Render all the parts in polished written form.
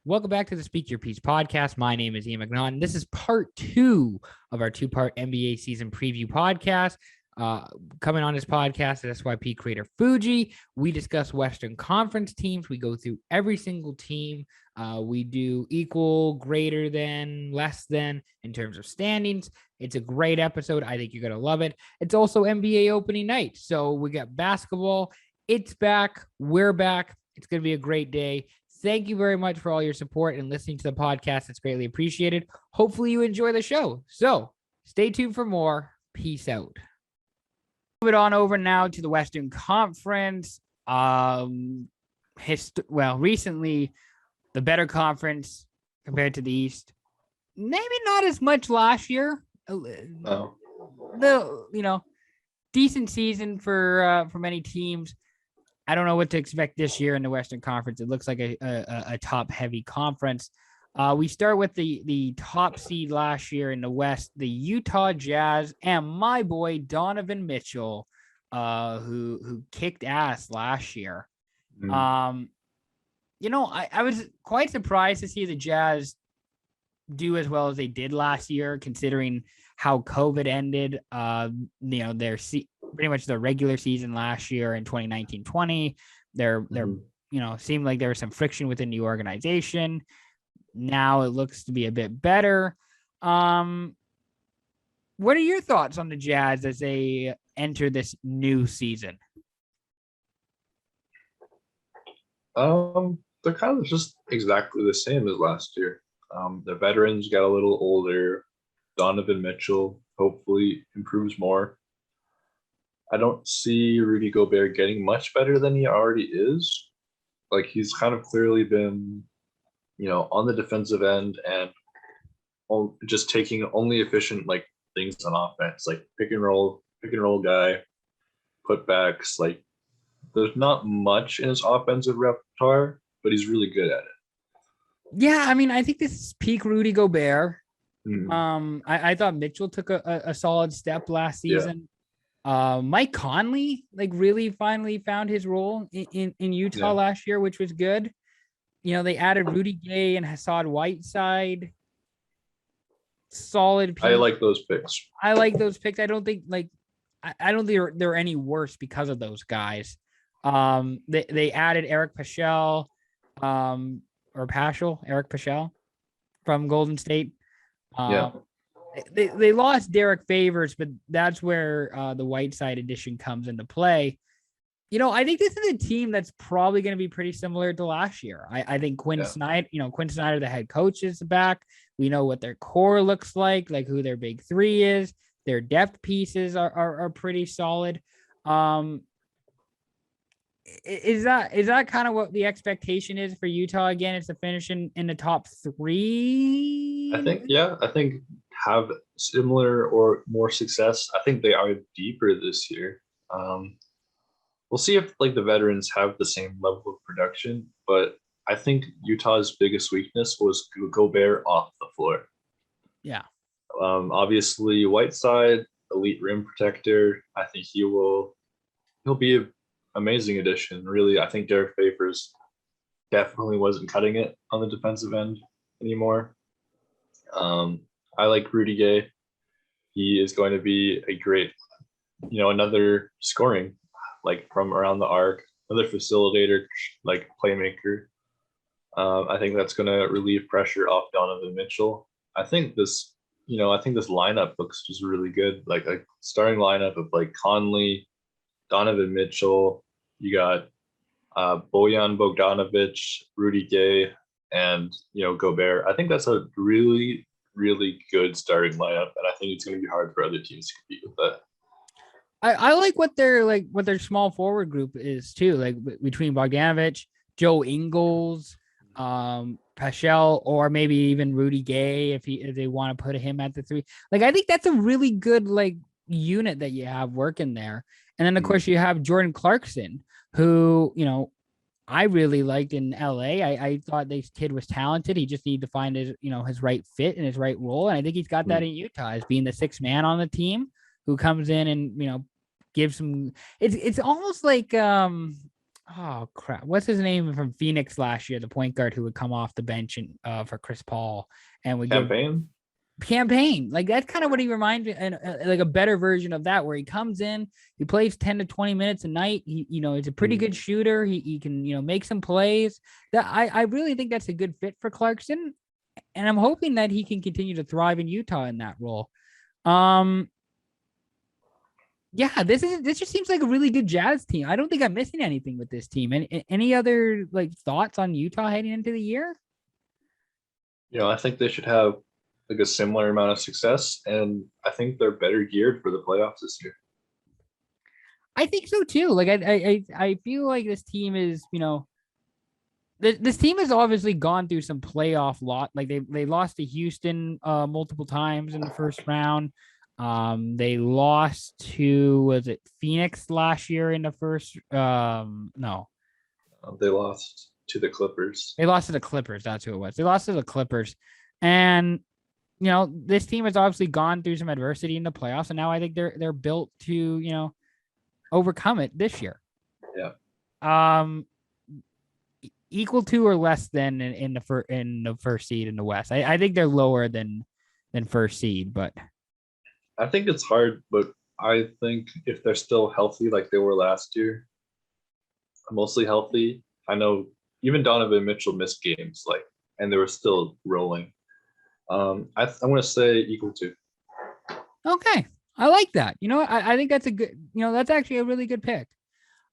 Welcome back to the Speak Your Piece podcast. My name is Ian McNaughton. This is part 2 of our 2-part NBA season preview podcast. Coming on this podcast is SYP creator Fuji. We discuss Western Conference teams. We go through every single team. We do equal, greater than, less than in terms of standings. It's a great episode. I think you're going to love it. It's also NBA opening night. So we got basketball. It's back. We're back. It's going to be a great day. Thank you very much for all your support and listening to the podcast. It's greatly appreciated. Hopefully you enjoy the show. So stay tuned for more. Peace out. Move it on over now to the Western Conference. Recently, the better conference compared to the East. Maybe not as much last year. No. Decent season for many teams. I don't know what to expect this year in the Western Conference. It looks like a top-heavy conference. We start with the top seed last year in the West, the Utah Jazz, and my boy Donovan Mitchell, who kicked ass last year. I was quite surprised to see the Jazz do as well as they did last year, considering how COVID ended. Pretty much the regular season last year in 2019-20. Seemed like there was some friction within the organization. Now it looks to be a bit better. What are your thoughts on the Jazz as they enter this new season? They're kind of just exactly the same as last year. The veterans got a little older. Donovan Mitchell hopefully improves more. I don't see Rudy Gobert getting much better than he already is. Like, he's kind of clearly been, on the defensive end and just taking only efficient things on offense, like pick and roll guy, putbacks. Like, there's not much in his offensive repertoire, but he's really good at it. Yeah, I mean, I think this is peak Rudy Gobert. I thought Mitchell took a solid step last season. Yeah. Mike Conley really finally found his role in Utah last year, which was good. They added Rudy Gay and Hassan Whiteside. Solid piece. I like those picks. I don't think they're any worse because of those guys. They added Eric Paschall, Eric Paschall from Golden State. They lost Derek Favors, but that's where the Whiteside edition comes into play. I think this is a team that's probably going to be pretty similar to last year. I think Quinn Snyder, the head coach, is back. We know what their core looks like who their big three is. Their depth pieces are pretty solid. Is that kind of what the expectation is for Utah again? It's to finish in the top 3? I think have similar or more success. I think they are deeper this year. We'll see if the veterans have the same level of production, but I think Utah's biggest weakness was Gobert off the floor. Yeah. Obviously Whiteside, elite rim protector. I think he'll be an amazing addition. Really, I think Derek Favors definitely wasn't cutting it on the defensive end anymore. I like Rudy Gay. He is going to be a great, another scoring, from around the arc, another facilitator, playmaker. I think that's going to relieve pressure off Donovan Mitchell. I think this lineup looks just really good. A starting lineup of Conley, Donovan Mitchell. You got Bojan Bogdanovic, Rudy Gay, and Gobert. I think that's a really, really good starting lineup, and I think it's going to be hard for other teams to compete with that. I like what their small forward group is too, between Bogdanovic, Joe Ingles, Paschall, or maybe even Rudy Gay if they want to put him at the 3. I think that's a really good unit that you have working there. And then of course you have Jordan Clarkson, who I really liked in LA. I thought this kid was talented. He just needed to find his right fit and his right role. And I think he's got that in Utah as being the 6th man on the team who comes in and, gives some, it's almost like, oh crap, what's his name from Phoenix last year? The point guard who would come off the bench and for Chris Paul and would give Campaign. campaign. Like that's kind of what he reminds me, and like a better version of that, where he comes in, he plays 10 to 20 minutes a night. He's a pretty good shooter. He can, make some plays. That I really think that's a good fit for Clarkson, and I'm hoping that he can continue to thrive in Utah in that role. Yeah, this just seems like a really good Jazz team. I don't think I'm missing anything with this team. Any other like thoughts on Utah heading into the year? I think they should have like a similar amount of success, and I think they're better geared for the playoffs this year. I think so too. Like I feel like this team is, this team has obviously gone through some playoff lot. Like they lost to Houston multiple times in the first round. They lost to, was it Phoenix last year in the first? No, They lost to the Clippers. they lost to the Clippers. That's who it was. They lost to the Clippers, and this team has obviously gone through some adversity in the playoffs, and now I think they're built to overcome it this year. Yeah. Equal to or less than in the first seed in the West. I think they're lower than first seed, but I think it's hard, but I think if they're still healthy like they were last year, mostly healthy. I know even Donovan Mitchell missed games, and they were still rolling. I want to say equal to. Okay, I like that. I think that's a good. That's actually a really good pick.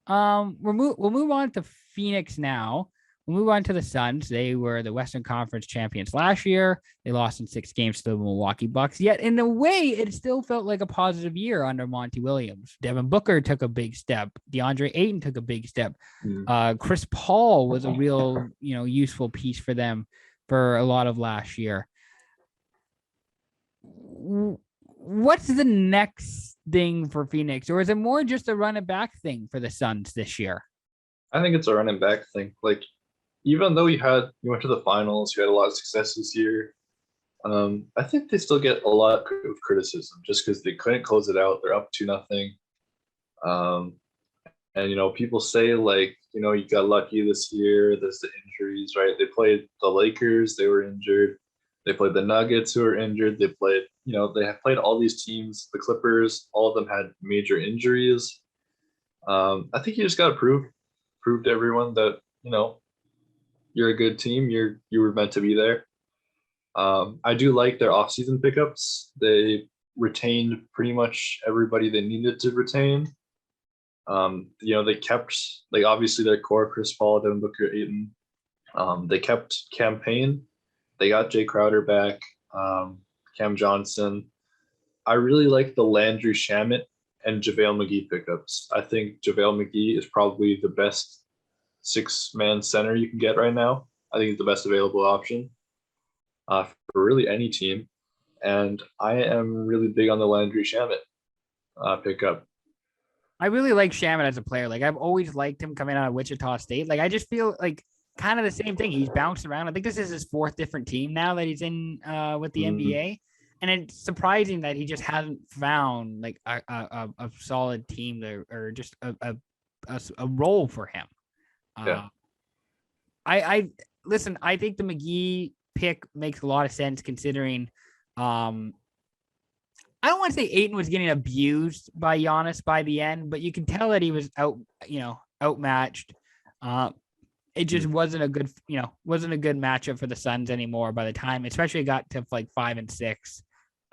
We'll move on to Phoenix now. We'll move on to the Suns. They were the Western Conference champions last year. They lost in 6 games to the Milwaukee Bucks. Yet, in a way, it still felt like a positive year under Monty Williams. Devin Booker took a big step. DeAndre Ayton took a big step. Chris Paul was a real, useful piece for them for a lot of last year. What's the next thing for Phoenix, or is it more just a run it back thing for the Suns this year? I think it's a running back thing. Even though you went to the finals, you had a lot of success this year. I think they still get a lot of criticism just because they couldn't close it out. They're up 2-0. And people say you got lucky this year. There's the injuries, right? They played the Lakers, they were injured. They played the Nuggets, who were injured. They played, they have played all these teams. The Clippers, all of them had major injuries. I think you just got to prove to everyone that you're a good team. You were meant to be there. I do like their offseason pickups. They retained pretty much everybody they needed to retain. They kept obviously their core: Chris Paul, Devin Booker, Ayton. They kept campaign. They got Jay Crowder back, Cam Johnson. I really like the Landry Shamet and JaVale McGee pickups. I think JaVale McGee is probably the best 6-man center you can get right now. I think it's the best available option for really any team. And I am really big on the Landry Shamet pickup. I really like Shamet as a player. I've always liked him coming out of Wichita State. I just feel like kind of the same thing. He's bounced around. I think this is his 4th different team now that he's in with the NBA. And it's surprising that he just hasn't found a solid team there, or just a role for him. Yeah. I listen, I think the McGee pick makes a lot of sense considering I don't want to say Ayton was getting abused by Giannis by the end, but you can tell that he was outmatched. It just wasn't a good matchup for the Suns anymore by the time, especially it got to 5 and 6.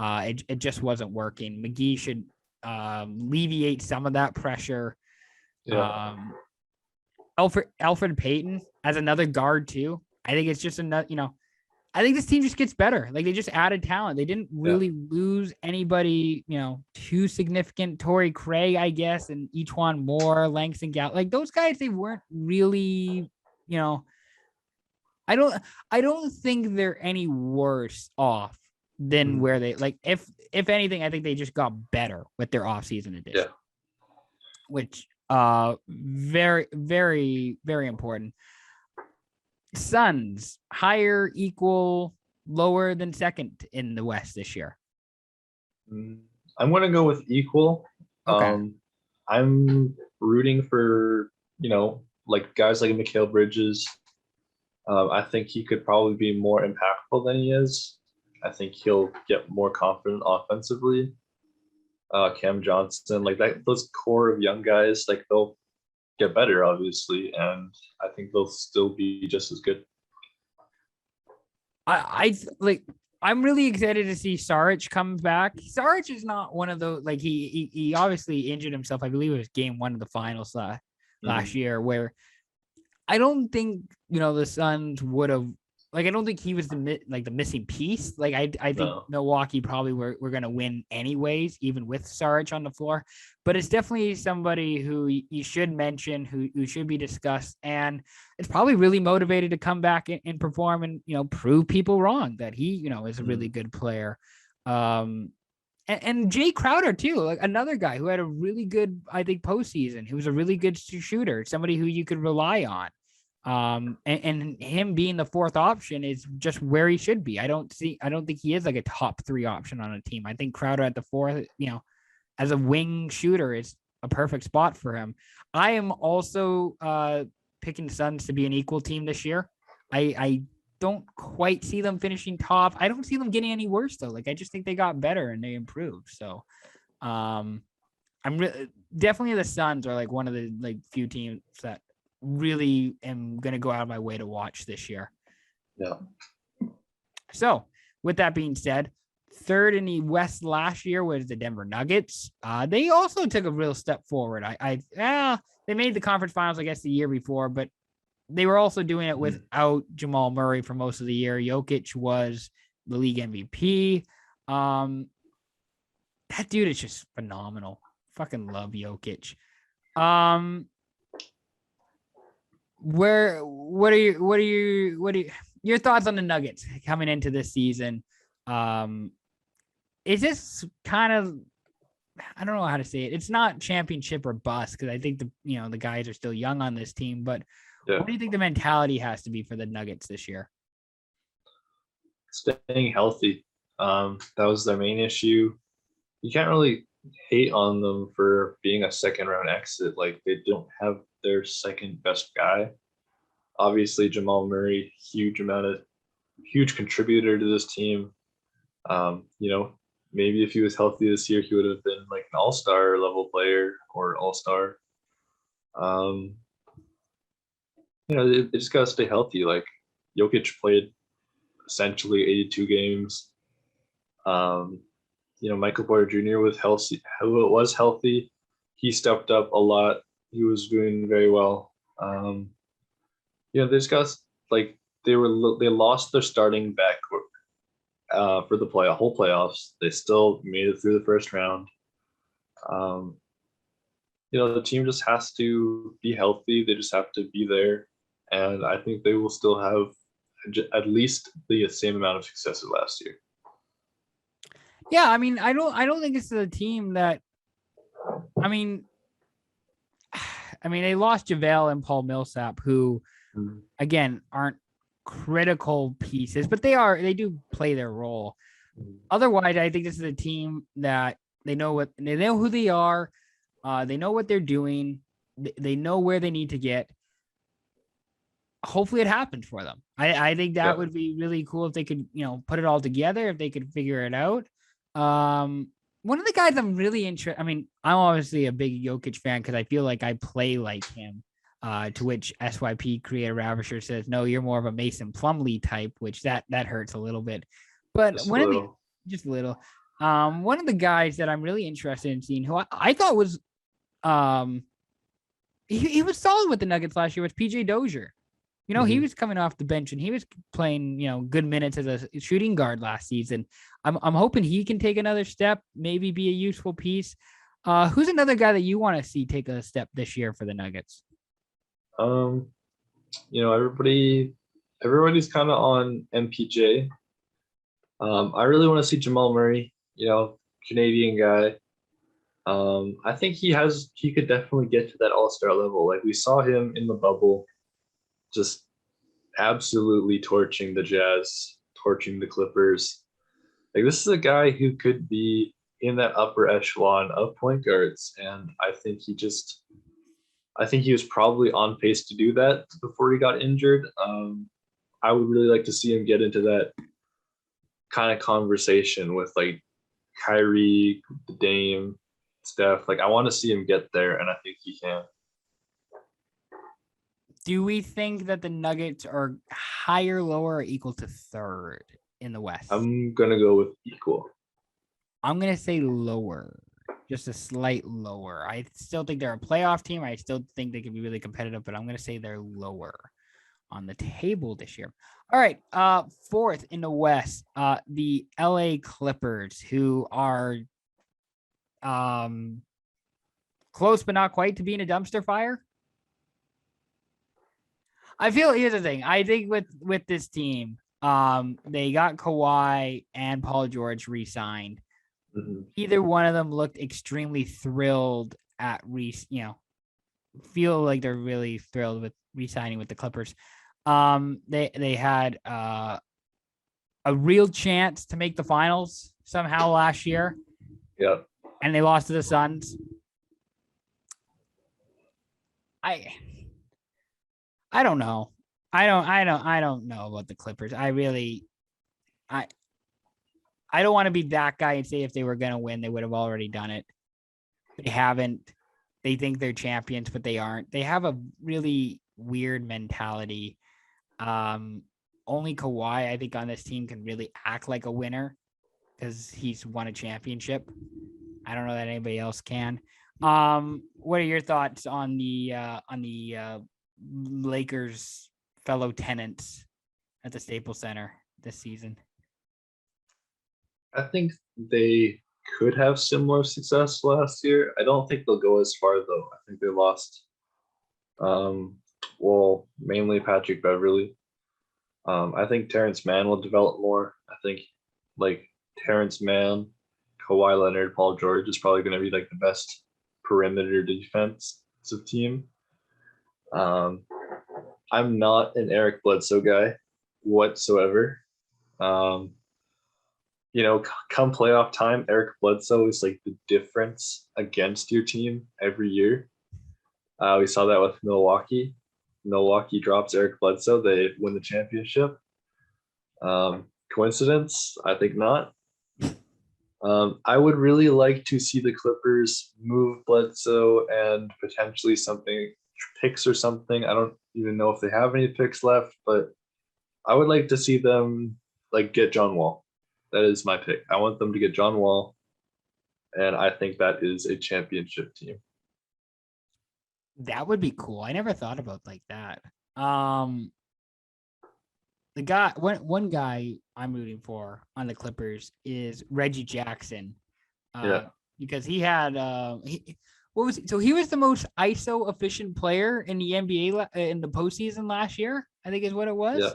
It just wasn't working. McGee should alleviate some of that pressure. Yeah. Alfred Payton as another guard too. I think it's just another, I think this team just gets better. They just added talent. They didn't really lose anybody, too significant. Torrey Craig, I guess, and Ejuan Moore, Langston Gall. Those guys, they weren't really, I don't think they're any worse off than where they if anything, I think they just got better with their offseason edition. Yeah. Which very, very, very important. Suns, higher, equal, lower than second in the West this year? I'm going to go with equal. Okay. I'm rooting for, like guys like Mikal Bridges. I think he could probably be more impactful than he is. I think he'll get more confident offensively. Cam Johnson, like that, those core of young guys, like they'll get better, obviously, and I think they'll still be just as good. I'm really excited to see Saric come back. Saric is not one of those, like he obviously injured himself. I believe it was game 1 of the finals last year, where I don't think, the Suns would have, like, I don't think he was the missing piece. Like, I think Milwaukee probably were going to win anyways, even with Saric on the floor. But it's definitely somebody who you should mention, who should be discussed. And it's probably really motivated to come back and perform and, prove people wrong that he, is a really good player. And Jay Crowder, too, like another guy who had a really good, I think, postseason. He was a really good shooter, somebody who you could rely on. And him being the 4th option is just where he should be. I don't think he is like a top 3 option on a team. I think Crowder at the 4th, as a wing shooter is a perfect spot for him. I am also picking Suns to be an equal team this year. I don't quite see them finishing top. I don't see them getting any worse though. Like I just think they got better and they improved. So, I'm definitely the Suns are like one of the like few teams that really am going to go out of my way to watch this year. Yeah. So with that being said, 3rd in the West last year was the Denver Nuggets. They also took a real step forward. They made the conference finals, I guess, the year before, but they were also doing it without Jamal Murray for most of the year. Jokic was the league MVP. That dude is just phenomenal. Fucking love Jokic. What are your thoughts on the Nuggets coming into this season? Is this kind of, I don't know how to say it. It's not championship or bust because I think the guys are still young on this team, but what do you think the mentality has to be for the Nuggets this year? Staying healthy. That was their main issue. You can't really hate on them for being a 2nd round exit. Like they don't have their 2nd best guy. Obviously, Jamal Murray, huge contributor to this team. Maybe if he was healthy this year, he would have been like an all-star level player or all-star. They just gotta stay healthy. Like Jokic played essentially 82 games. Michael Porter Jr. was healthy. He stepped up a lot. He was doing very well. They just got like they lost their starting backcourt for the whole playoffs. They still made it through the 1st round. The team just has to be healthy. They just have to be there, and I think they will still have at least the same amount of success as last year. Yeah, I mean, I don't think it's a team that. I mean, they lost JaVale and Paul Millsap, who, again, aren't critical pieces, but they do play their role. Otherwise, I think this is a team that they know who they are, they know what they're doing, they know where they need to get. Hopefully, it happens for them. I think that would be really cool if they could, put it all together, if they could figure it out. One of the guys I'm really interested. I mean, I'm obviously a big Jokic fan because I feel like I play like him. To which SYP Creator Ravisher says, "No, you're more of a Mason Plumlee type," which that hurts a little bit. But just a little. One of the guys that I'm really interested in seeing, who I thought was, he was solid with the Nuggets last year, was PJ Dozier. He was coming off the bench and he was playing, good minutes as a shooting guard last season. I'm hoping he can take another step, maybe be a useful piece. Who's another guy that you want to see take a step this year for the Nuggets? Everybody's kind of on MPJ. I really want to see Jamal Murray, Canadian guy. I think he could definitely get to that all-star level. Like we saw him in the bubble, just absolutely torching the Jazz, torching the Clippers. Like this is a guy who could be in that upper echelon of point guards, and I think he just I think he was probably on pace to do that before he got injured. I would really like to see him get into that kind of conversation with like Kyrie, the Dame, Steph. Like I want to see him get there, and I think he can. Do we think that the Nuggets are higher, lower, or equal to third in the West? I'm gonna go with equal. I'm gonna say lower, just a slight lower. I still think they're a playoff team. I still think they can be really competitive, but I'm gonna say they're lower on the table this year. All right, fourth in the West, the LA Clippers, who are close but not quite to being a dumpster fire. I feel here's the thing. I think with this team, they got Kawhi and Paul George re-signed. Mm-hmm. Either one of them looked extremely thrilled at feel like they're really thrilled with re-signing with the Clippers. They had a real chance to make the finals somehow last year. Yeah. And they lost to the Suns. I don't know. I don't know about the Clippers. I don't want to be that guy and say if they were going to win, they would have already done it. They haven't. They think they're champions, but they aren't. They have a really weird mentality. Only Kawhi, I think, on this team can really act like a winner because he's won a championship. I don't know that anybody else can. What are your thoughts on the Lakers' fellow tenants at the Staples Center this season? I think they could have similar success last year. I don't think they'll go as far though. I think they lost mainly Patrick Beverly. I think Terrence Mann will develop more. I think like Terrence Mann, Kawhi Leonard, Paul George is probably going to be like the best perimeter defensive team. I'm not an Eric Bledsoe guy whatsoever. Come playoff time, Eric Bledsoe is like the difference against your team every year. We saw that with Milwaukee. Milwaukee drops Eric Bledsoe, they win the championship. Coincidence? I think not. I would really like to see the Clippers move Bledsoe and potentially something picks or something. I don't even know if they have any picks left, but I would like to see them like get John Wall. That is my pick. I want them to get John Wall, and I think that is a championship team. That would be cool. I never thought about like that. One guy I'm rooting for on the Clippers is Reggie Jackson. Because he had he was the most ISO efficient player in the NBA in the postseason last year, I think is what it was. Yeah.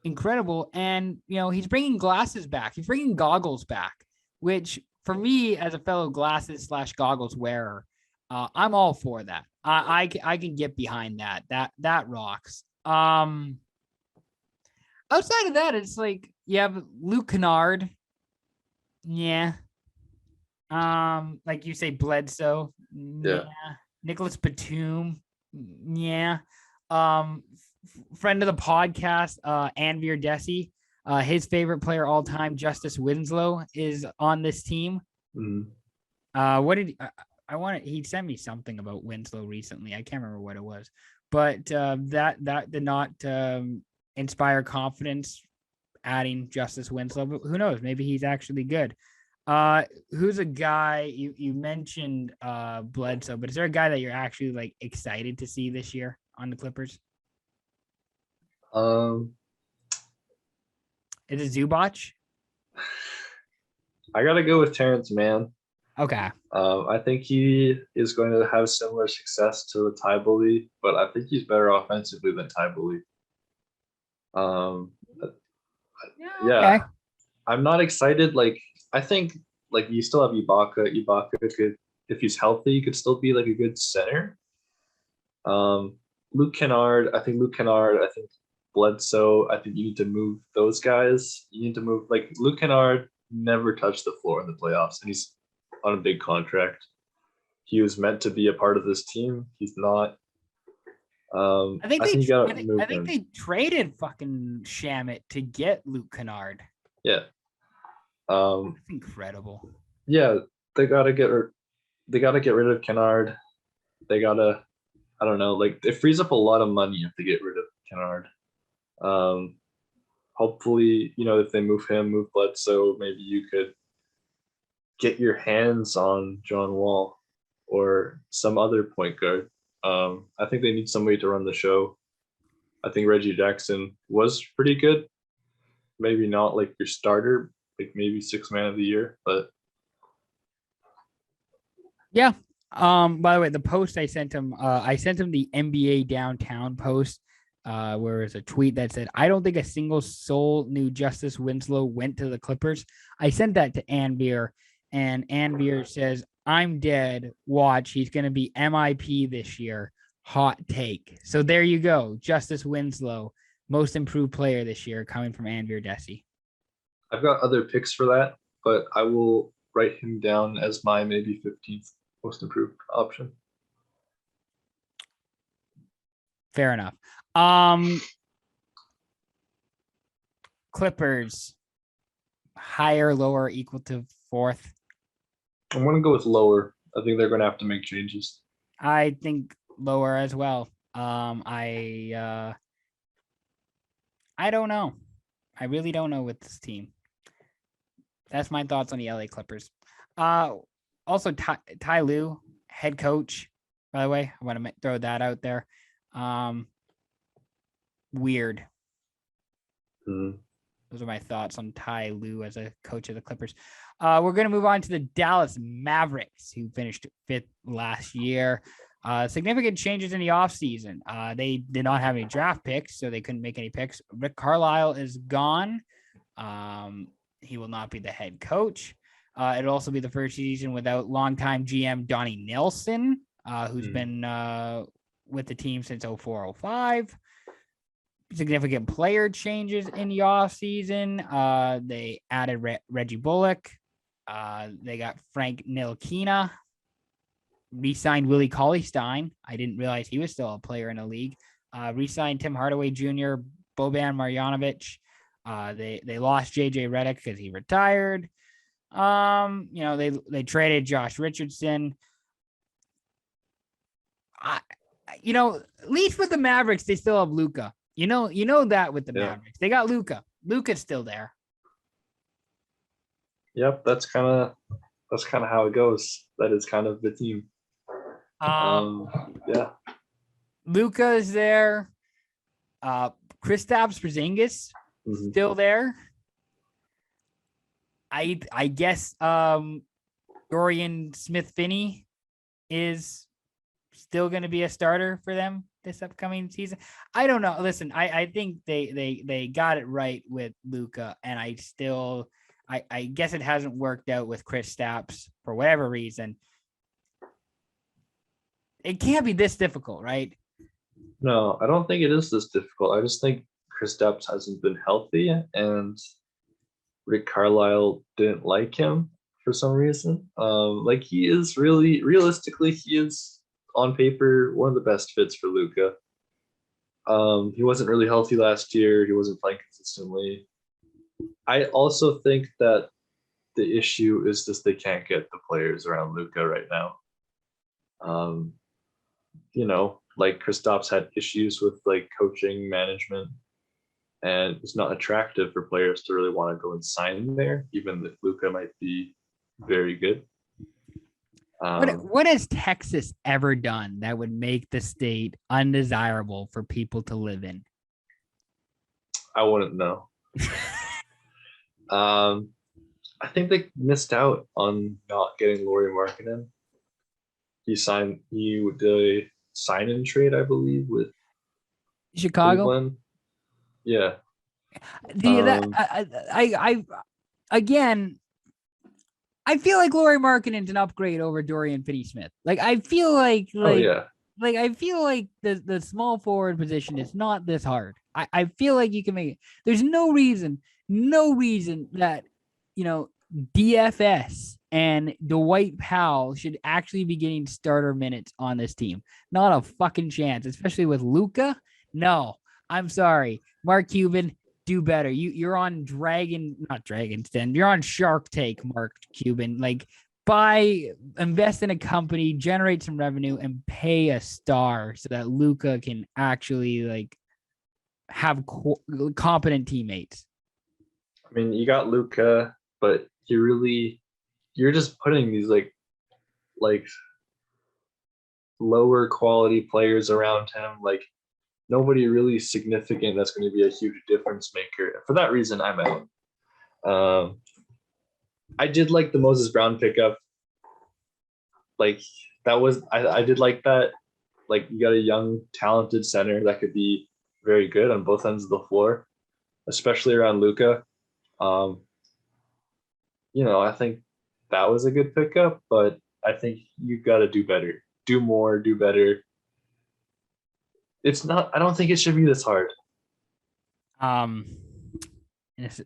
Incredible. And, he's bringing glasses back. He's bringing goggles back, which for me as a fellow glasses/goggles wearer, I'm all for that. I can get behind that. That rocks. Outside of that, it's like you have Luke Kennard. Yeah. Like you say, Bledsoe. Yeah. Nicholas Batum. Yeah. Friend of the podcast, Anvir Desi. His favorite player all time, Justice Winslow, is on this team. Mm-hmm. What did he sent me something about Winslow recently. I can't remember what it was, but that did not inspire confidence adding Justice Winslow, but who knows? Maybe he's actually good. Who's a guy you mentioned Bledsoe, but is there a guy that you're actually like excited to see this year on the Clippers? Is it Zubac? I gotta go with Terrence Mann. Okay. I think he is going to have similar success to Tybally, but I think he's better offensively than Tybally. Okay. I'm not excited. Like, I think like you still have Ibaka. Ibaka could, if he's healthy, could still be like a good center. Luke Kennard. I think Bledsoe. I think you need to move those guys. You need to move like Luke Kennard never touched the floor in the playoffs, and he's on a big contract. he was meant to be a part of this team. He's not. I think I think you got to move I think him. they traded fucking Shamit to get Luke Kennard. Yeah. That's incredible. Yeah, they gotta get rid of Kennard. They gotta, I don't know, like it frees up a lot of money if they get rid of Kennard. Hopefully, if they move Bledsoe, maybe you could get your hands on John Wall or some other point guard. I think they need somebody to run the show. I think Reggie Jackson was pretty good. Maybe not like your starter, like maybe sixth man of the year, but yeah. By the way, the post I sent him the NBA downtown post, where was a tweet that said, "I don't think a single soul knew Justice Winslow went to the Clippers." I sent that to Anbeer, and Anbeer says, "I'm dead. Watch, he's going to be MIP this year. Hot take." So there you go, Justice Winslow, most improved player this year, coming from Anbeer Desi. I've got other picks for that, but I will write him down as my maybe 15th most improved option. Fair enough. Clippers, higher, lower, equal to fourth? I'm going to go with lower. I think they're going to have to make changes. I think lower as well. I don't know. I really don't know with this team. That's my thoughts on the LA Clippers. Also, Ty Lue, head coach, by the way. I want to throw that out there. Weird. Those are my thoughts on Ty Lue as a coach of the Clippers. We're going to move on to the Dallas Mavericks, who finished fifth last year. Significant changes in the offseason. They did not have any draft picks, so they couldn't make any picks. Rick Carlisle is gone. He will not be the head coach. It'll also be the first season without longtime GM Donnie Nelson, who's been with the team since 04-05. Significant player changes in the offseason. They added Reggie Bullock. They got Frank Ntilikina. Re-signed Willie Cauley-Stein. I didn't realize he was still a player in the league. Re-signed Tim Hardaway Jr., Boban Marjanovic. They lost JJ Redick because he retired. They traded Josh Richardson. At least with the Mavericks, they still have Luka. You know that with the Mavericks, they got Luka. Luka's still there. Yep, that's kind of how it goes. That is kind of the team. Luka is there. Kristaps Porzingis still there. I guess Dorian Smith-Finney is still going to be a starter for them this upcoming season. I don't know. Listen, I think they got it right with Luka, and I guess it hasn't worked out with Kristaps for whatever reason. It can't be this difficult, right? No, I don't think it is this difficult. I just think Kristaps hasn't been healthy, and Rick Carlisle didn't like him for some reason. He is realistically, he is on paper one of the best fits for Luka. He wasn't really healthy last year. He wasn't playing consistently. I also think that the issue is just they can't get the players around Luka right now. Kristaps had issues with coaching, management, and it's not attractive for players to really want to go and sign there, even if Luka might be very good. What has Texas ever done that would make the state undesirable for people to live in? I wouldn't know. I think they missed out on not getting Lauri Markkanen. He did a sign-in trade, I believe, with Chicago. Cleveland. Yeah. I feel like Lauri Markkanen's an upgrade over Dorian Finney-Smith. I feel like I feel like the small forward position is not this hard. I feel like you can make it. There's no reason that DFS and Dwight Powell should actually be getting starter minutes on this team. Not a fucking chance, especially with Luka. No, I'm sorry. Mark Cuban, do better. You're on not Dragon's Den. You're on Shark Tank, Mark Cuban. Like, invest in a company, generate some revenue, and pay a star so that Luka can actually like have competent teammates. I mean, you got Luka, but you're just putting these like lower quality players around him. Like nobody really significant that's going to be a huge difference maker. For that reason, I'm out. I did like the Moses Brown pickup. Like I did like that. Like you got a young, talented center that could be very good on both ends of the floor, especially around Luka. I think that was a good pickup, but I think you got to do better, do more, do better. I don't think it should be this hard. And it's,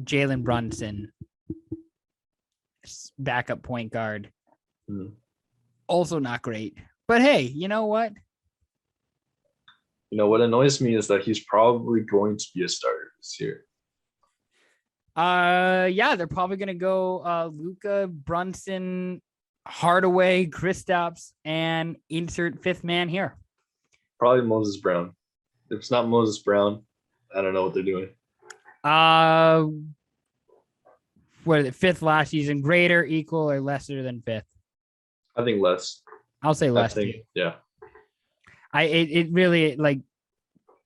Jalen Brunson, backup point guard, also not great. But hey, you know what? What annoys me is that he's probably going to be a starter this year. Yeah, they're probably gonna go Luka, Brunson, Hardaway, Kristaps, and insert fifth man here. Probably Moses Brown. If it's not Moses Brown, I don't know what they're doing. What is it? Fifth last season, greater, equal, or lesser than fifth? I think less. I'll say less too. Yeah. It really like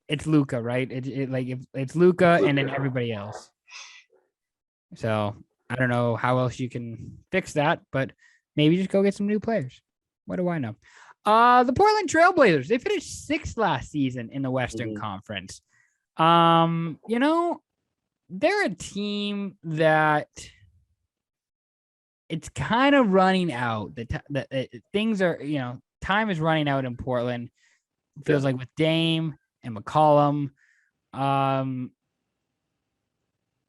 it's Luka, right? It's Luka and then everybody else. So I don't know how else you can fix that, but maybe just go get some new players. What do I know? The Portland Trailblazers, they finished sixth last season in the Western Conference. They're a team that it's kind of running out. Things are, time is running out in Portland. It feels like with Dame and McCollum.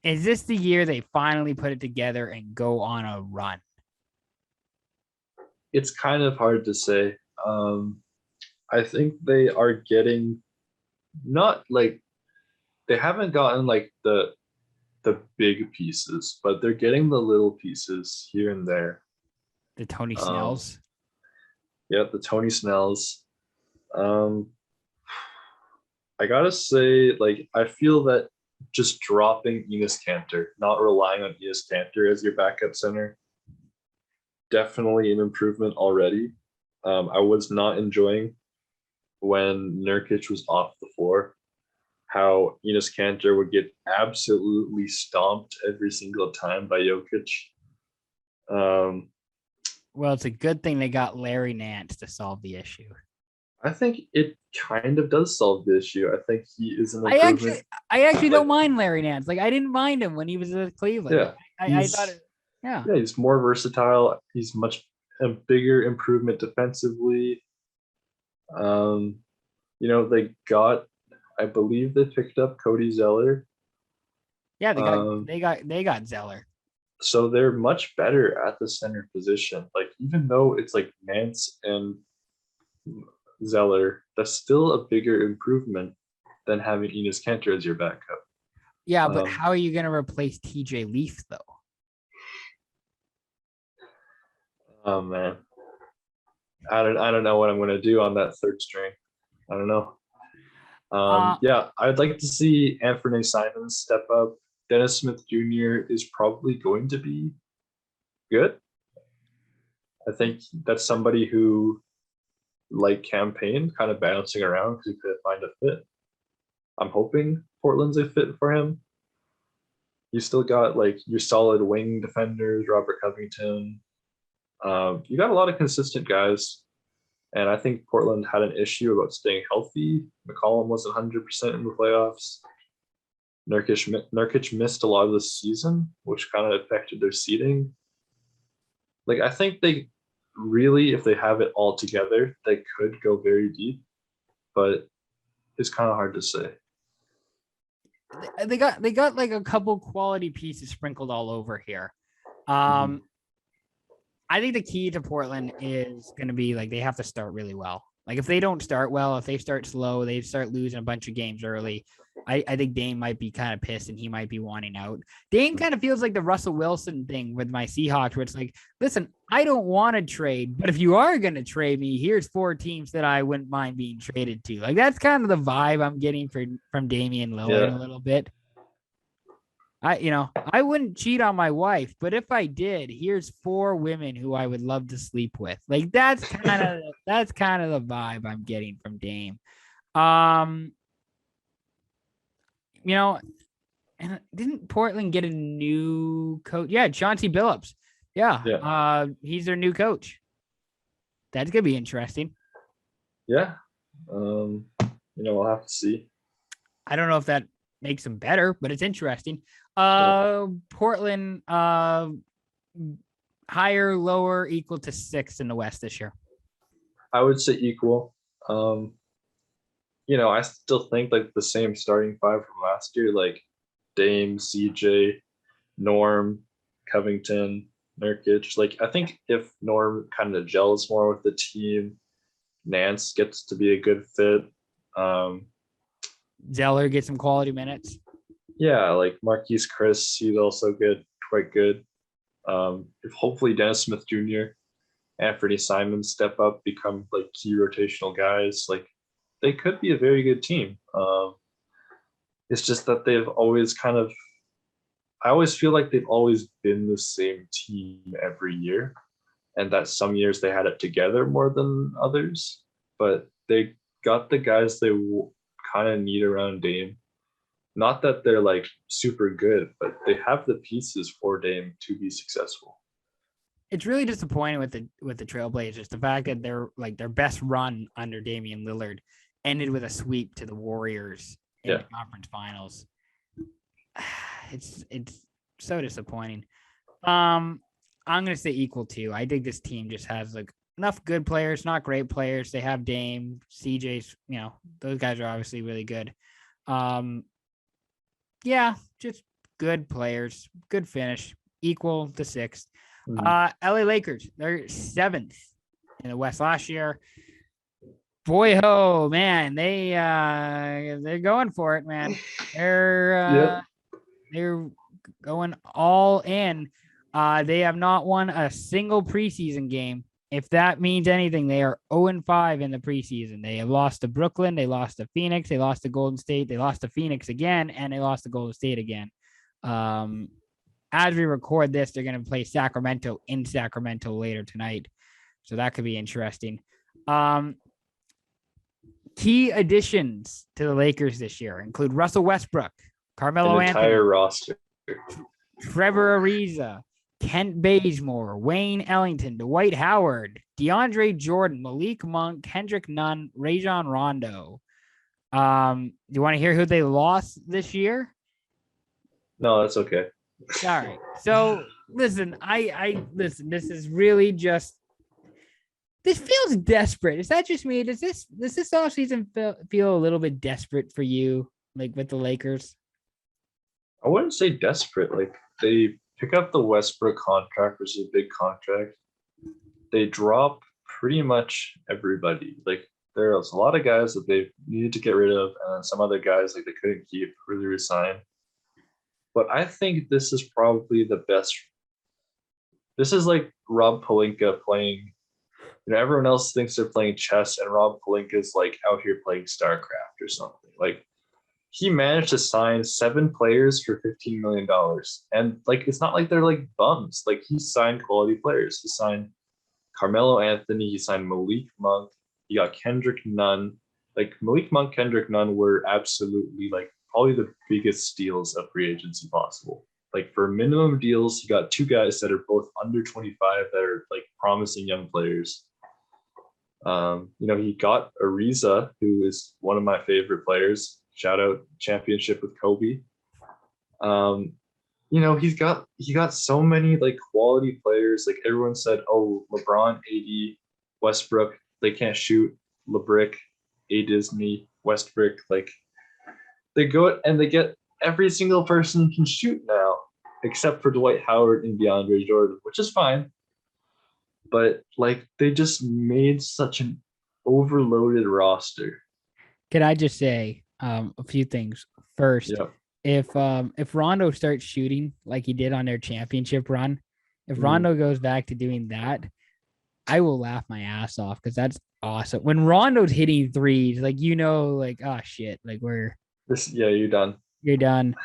Is this the year they finally put it together and go on a run? It's kind of hard to say. I think they are getting they haven't gotten like the big pieces, but they're getting the little pieces here and there. The Tony Snells. Yeah, the Tony Snells. I gotta say, I feel that just dropping Enes Kanter, not relying on Enes Kanter as your backup center, definitely an improvement already. I was not enjoying when Nurkic was off the floor, how Enes Kanter would get absolutely stomped every single time by Jokic. Well, it's a good thing they got Larry Nance to solve the issue. I think it kind of does solve the issue. I think he is an improvement. I actually don't mind Larry Nance. I didn't mind him when he was at Cleveland. Yeah, I thought it. Yeah, he's more versatile. He's a bigger improvement defensively. They got, I believe they picked up Cody Zeller. Yeah, they got Zeller. So they're much better at the center position. Even though it's Nance and Zeller, that's still a bigger improvement than having Enes Kanter as your backup. Yeah, but how are you going to replace TJ Leaf though? Oh man, I don't know what I'm going to do on that third string. I don't know. I'd like to see Anthony Simons step up. Dennis Smith Jr. is probably going to be good. I think that's somebody who, campaign, kind of bouncing around because he couldn't find a fit. I'm hoping Portland's a fit for him. You still got your solid wing defenders, Robert Covington. You got a lot of consistent guys. And I think Portland had an issue about staying healthy. McCollum wasn't 100% in the playoffs. Nurkic missed a lot of the season, which kind of affected their seeding. I think they really, if they have it all together, they could go very deep, but it's kind of hard to say. they got like a couple quality pieces sprinkled all over here. Mhm. I think the key to Portland is going to be like they have to start really well. Like if they don't start well, if they start slow, they start losing a bunch of games early. I think Dame might be kind of pissed and he might be wanting out. Dame kind of feels like the Russell Wilson thing with my Seahawks, where it's like, listen, I don't want to trade, but if you are going to trade me, here's 4 teams that I wouldn't mind being traded to. Like that's kind of the vibe I'm getting from Damian Lillard Yeah. a little bit. I wouldn't cheat on my wife, but if I did, here's 4 women who I would love to sleep with. Like that's kind of the vibe I'm getting from Dame. Um, you know, and didn't Portland get a new coach? Yeah, Chauncey Billups. Yeah, Yeah. he's their new coach. That's gonna be interesting. Yeah. We'll have to see. I don't know if that makes them better, but it's interesting. Yeah. Portland, higher, lower, equal to 6 in the West this year. I would say equal. I still think like the same starting 5 from last year, like Dame, CJ, Norm, Covington, Nurkic. Like I think if Norm kind of gels more with the team, Nance gets to be a good fit. Zeller gets some quality minutes. Yeah, like Marquise Chris, he's also good, quite good. If hopefully Dennis Smith Jr., Anthony Simons step up, become like key rotational guys, like they could be a very good team. It's just that they've always I always feel like they've always been the same team every year, and that some years they had it together more than others, but they got the guys they kind of need around Dame. Not that they're like super good, but they have the pieces for Dame to be successful. It's really disappointing with the Trailblazers. The fact that their best run under Damian Lillard ended with a sweep to the Warriors in the conference finals. It's so disappointing. I'm gonna say equal to. I think this team just has like enough good players, not great players. They have Dame, CJ's. Those guys are obviously really good. Yeah, just good players, good finish, equal to 6th. LA Lakers, they're 7th in the West last year. Boy, oh man, they're going for it, man. They're going all in. They have not won a single preseason game. If that means anything, they are 0-5 in the preseason. They have lost to Brooklyn, they lost to Phoenix, they lost to Golden State, they lost to Phoenix again, and they lost to Golden State again. As we record this, they're going to play Sacramento in Sacramento later tonight. So that could be interesting. Key additions to the Lakers this year include Russell Westbrook, Carmelo An entire Anthony, roster. Trevor Ariza, Kent Bazemore, Wayne Ellington, Dwight Howard, DeAndre Jordan, Malik Monk, Kendrick Nunn, Rajon Rondo. Do you want to hear who they lost this year? No, that's okay. All right. So listen, I listen. This is really just. This feels desperate. Is that just me? Does this offseason feel a little bit desperate for you, like with the Lakers? I wouldn't say desperate. Like they pick up the Westbrook contract, which is a big contract. They drop pretty much everybody. Like there's a lot of guys that they needed to get rid of, and then some other guys like they couldn't keep, really resign. But I think this is probably the best. This is like Rob Pelinka playing. Everyone else thinks they're playing chess, and Rob Pelinka is like out here playing StarCraft or something. Like he managed to sign 7 players for $15 million. And like, it's not like they're like bums. Like he signed quality players. He signed Carmelo Anthony. He signed Malik Monk. He got Kendrick Nunn. Like Malik Monk, Kendrick Nunn were absolutely like probably the biggest steals of free agency possible. Like for minimum deals, he got 2 guys that are both under 25 that are like promising young players. He got Ariza, who is one of my favorite players. Shout out championship with Kobe. He got so many like quality players. Like everyone said, oh, LeBron, AD, Westbrook, they can't shoot. LeBrick, A Disney, Westbrook, like they go and they get every single person can shoot now, except for Dwight Howard and DeAndre Jordan, which is fine. But like they just made such an overloaded roster. Can I just say a few things? First, Yeah. if Rondo starts shooting like he did on their championship run, if Rondo goes back to doing that, I will laugh my ass off because that's awesome. When Rondo's hitting threes, like like oh shit, like you're done. You're done.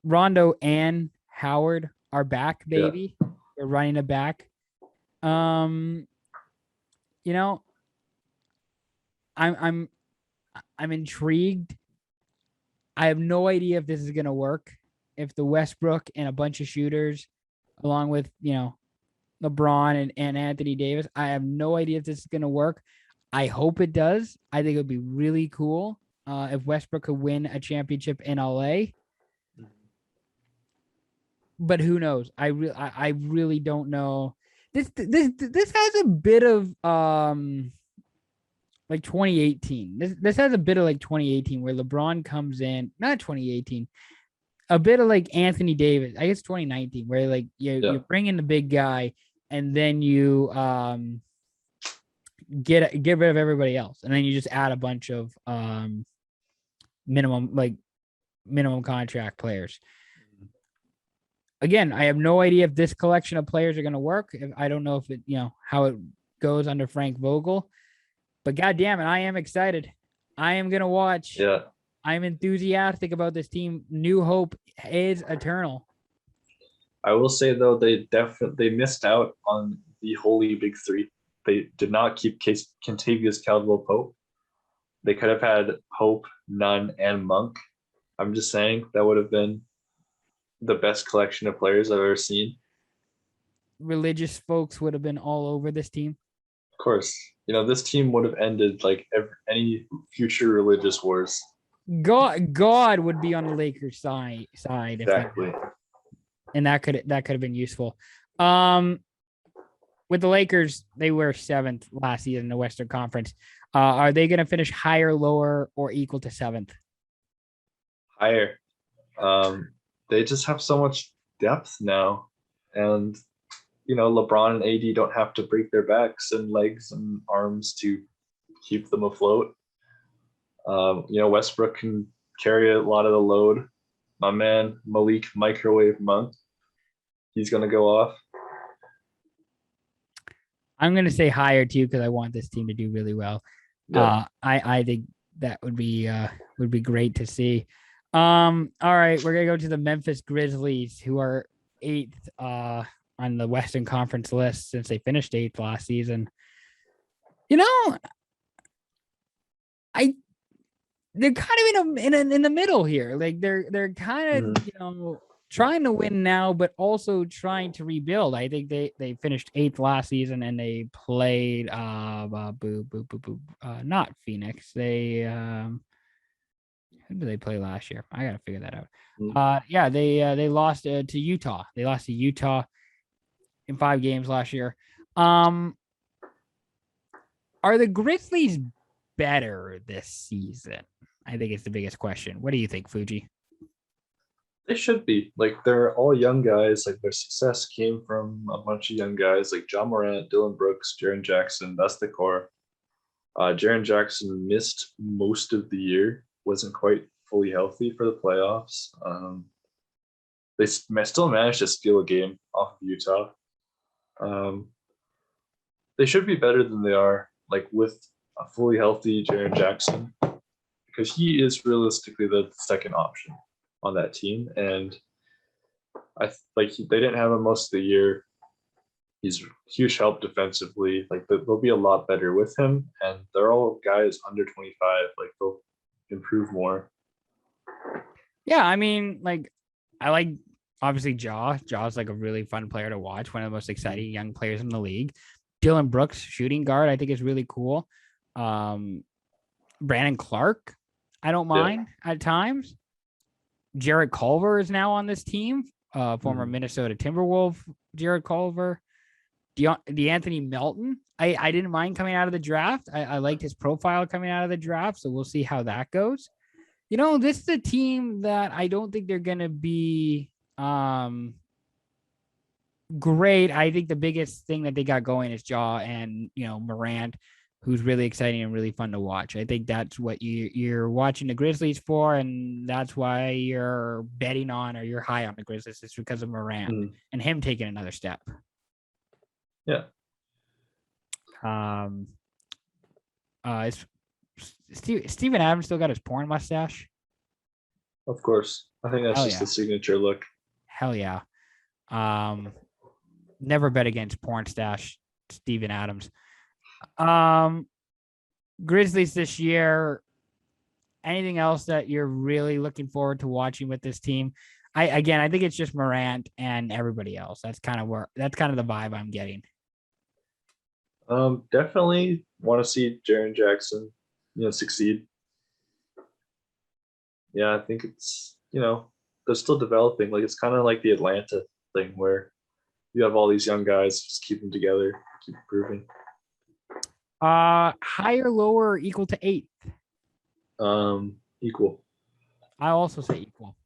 Rondo and Howard are back, baby. Yeah. They're running it back. I'm intrigued. I have no idea if this is gonna work. If the Westbrook and a bunch of shooters, along with LeBron and Anthony Davis, I have no idea if this is gonna work. I hope it does. I think it would be really cool if Westbrook could win a championship in LA. But who knows? I really don't know. This has a bit of like 2018. This has a bit of like 2018 where LeBron comes in, not 2018. A bit of like Anthony Davis. I guess 2019 where like you bring in the big guy and then you get rid of everybody else and then you just add a bunch of minimum contract players. Again, I have no idea if this collection of players are going to work. I don't know if it, how it goes under Frank Vogel, but God damn it, I am excited. I am going to watch. Yeah. I'm enthusiastic about this team. New hope is eternal. I will say though, they missed out on the holy big three. They did not keep Kentavious Caldwell-Pope. They could have had Pope, Nunn, and Monk. I'm just saying that would have been the best collection of players I've ever seen. Religious folks would have been all over this team. Of course. This team would have ended like any future religious wars. God would be on the Lakers side. Exactly. And that could have been useful. With the Lakers, they were 7th last season in the Western Conference. Are they going to finish higher, lower, or equal to 7th? Higher. They just have so much depth now. And, LeBron and AD don't have to break their backs and legs and arms to keep them afloat. Westbrook can carry a lot of the load. My man, Malik Microwave Monk, he's going to go off. I'm going to say higher too because I want this team to do really well. Yeah. I think that would be great to see. All right, we're going to go to the Memphis Grizzlies, who are 8th on the Western Conference list since they finished 8th last season. They're kind of in the middle here. Like they're kind of trying to win now, but also trying to rebuild. I think they finished 8th last season and they played not Phoenix. They who did they play last year? I gotta figure that out. They lost to Utah. They lost to Utah in 5 games last year. Are the Grizzlies better this season? I think it's the biggest question. What do you think, Fuji? They should be. Like, they're all young guys. Like, their success came from a bunch of young guys like John Morant, Dylan Brooks, Jaren Jackson. That's the core. Jaren Jackson missed most of the year, wasn't quite fully healthy for the playoffs. They still managed to steal a game off of Utah. They should be better than they are, like, with a fully healthy Jaren Jackson, because he is realistically the second option on that team. And they didn't have him most of the year. He's huge help defensively. Like, they'll be a lot better with him, and they're all guys under 25. Like, they'll improve more. Yeah, I mean, like, I like obviously Jaw's like a really fun player to watch, one of the most exciting young players in the league. Dylan Brooks, shooting guard, I think is really cool. Brandon Clark, I don't mind at times. Jarrett Culver is now on this team. Former Minnesota Timberwolf, Jarrett Culver. DeAnthony Melton, I didn't mind coming out of the draft. I liked his profile coming out of the draft, so we'll see how that goes. This is a team that I don't think they're going to be great. I think the biggest thing that they got going is Jaw and, Morant, who's really exciting and really fun to watch. I think that's what you're watching the Grizzlies for, and that's why you're betting on or you're high on the Grizzlies. It's because of Morant and him taking another step. Yeah. Is Steven Adams still got his porn mustache? Of course. I think that's just the signature look. Hell yeah. Never bet against porn stash Steven Adams. Grizzlies this year. Anything else that you're really looking forward to watching with this team? I think it's just Morant and everybody else. That's kind of the vibe I'm getting. Definitely want to see Jaren Jackson, succeed. Yeah, I think it's, they're still developing. Like, it's kind of like the Atlanta thing where you have all these young guys, just keep them together, keep improving. Higher, lower, equal to 8? Equal. I also say equal.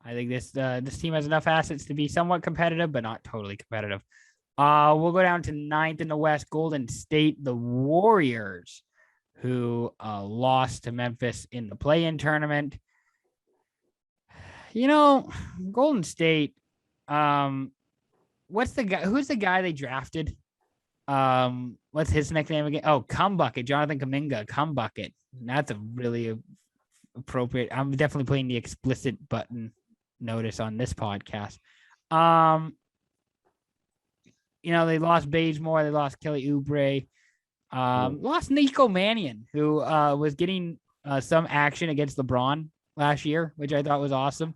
I think this team has enough assets to be somewhat competitive, but not totally competitive. We'll go down to 9th in the West. Golden State, the Warriors, who lost to Memphis in the play-in tournament. Golden State. Who's the guy they drafted? What's his nickname again? Oh, Cumbucket, Jonathan Kuminga, Cumbucket. That's a really appropriate. I'm definitely putting the explicit button notice on this podcast. They lost Bazemore, they lost Kelly Oubre, lost Nico Mannion, who was getting some action against LeBron last year, which I thought was awesome.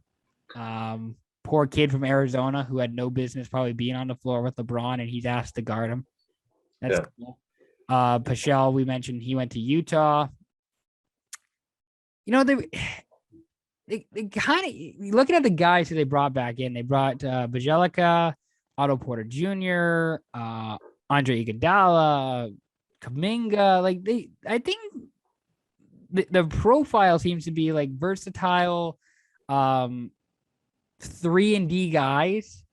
Poor kid from Arizona who had no business probably being on the floor with LeBron, and he's asked to guard him. That's cool. Paschal, we mentioned he went to Utah. They kind of looking at the guys who they brought back in. They brought Bjelica, Otto Porter Jr., Andre Iguodala, Kuminga. I think the profile seems to be like versatile, 3-and-D guys.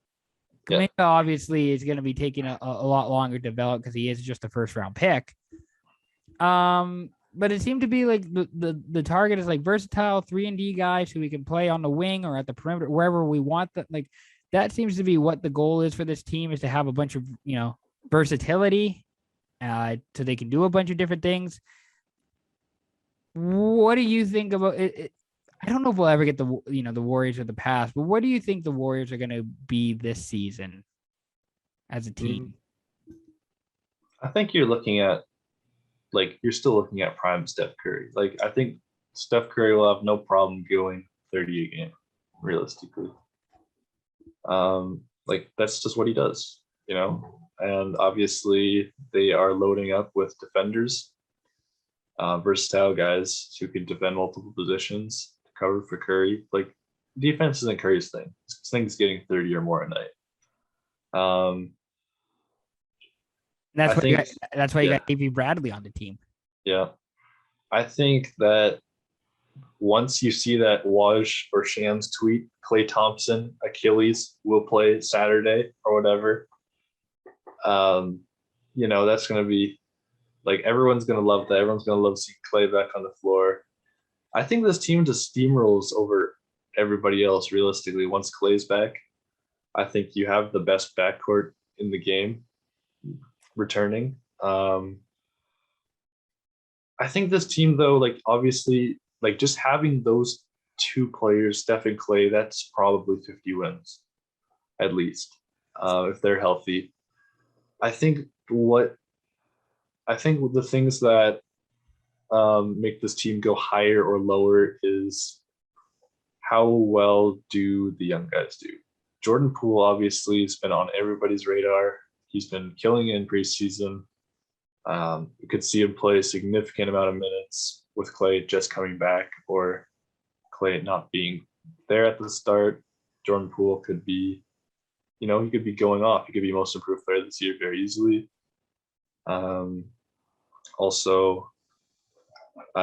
Kuminga obviously is going to be taking a lot longer to develop because he is just a first-round pick. But it seemed to be like the target is like versatile 3-and-D guys who we can play on the wing or at the perimeter, wherever we want that. Like that seems to be what the goal is for this team, is to have a bunch of, versatility, so they can do a bunch of different things. What do you think about it? I don't know if we'll ever get the Warriors of the past, but what do you think the Warriors are going to be this season as a team? I think you're looking at, you're still looking at prime Steph Curry. I think Steph Curry will have no problem going 30 a game, realistically. That's just what he does, and obviously they are loading up with defenders, versatile guys who can defend multiple positions to cover for Curry. Defense isn't Curry's thing. His thing's getting 30 or more a night. That's why you got A.B. Bradley on the team. Yeah. I think that once you see that Woj or Shams tweet, Klay Thompson, Achilles will play Saturday or whatever, that's going to be everyone's going to love that. Everyone's going to love seeing Klay back on the floor. I think this team just steamrolls over everybody else realistically once Klay's back. I think you have the best backcourt in the game returning. I think this team, though, obviously, just having those two players, Steph and Klay, that's probably 50 wins, at least, if they're healthy. I think the things that make this team go higher or lower is how well do the young guys do. Jordan Poole obviously has been on everybody's radar. He's been killing it in preseason. You could see him play a significant amount of minutes with Klay just coming back, or Klay not being there at the start. Jordan Poole could be, he could be going off. He could be most improved player this year very easily. Also,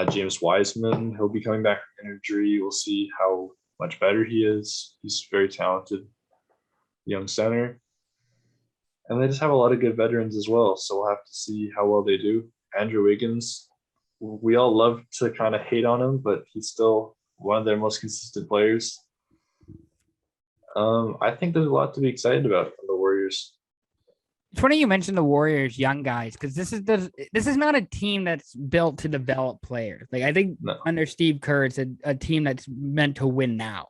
James Wiseman, he'll be coming back from injury. We'll see how much better he is. He's very talented young center. And they just have a lot of good veterans as well. So we'll have to see how well they do. Andrew Wiggins, we all love to kind of hate on him, but he's still one of their most consistent players. I think there's a lot to be excited about from the Warriors. It's funny you mentioned the Warriors young guys, because this is not a team that's built to develop players. Like, I think under Steve Kerr, it's a team that's meant to win now.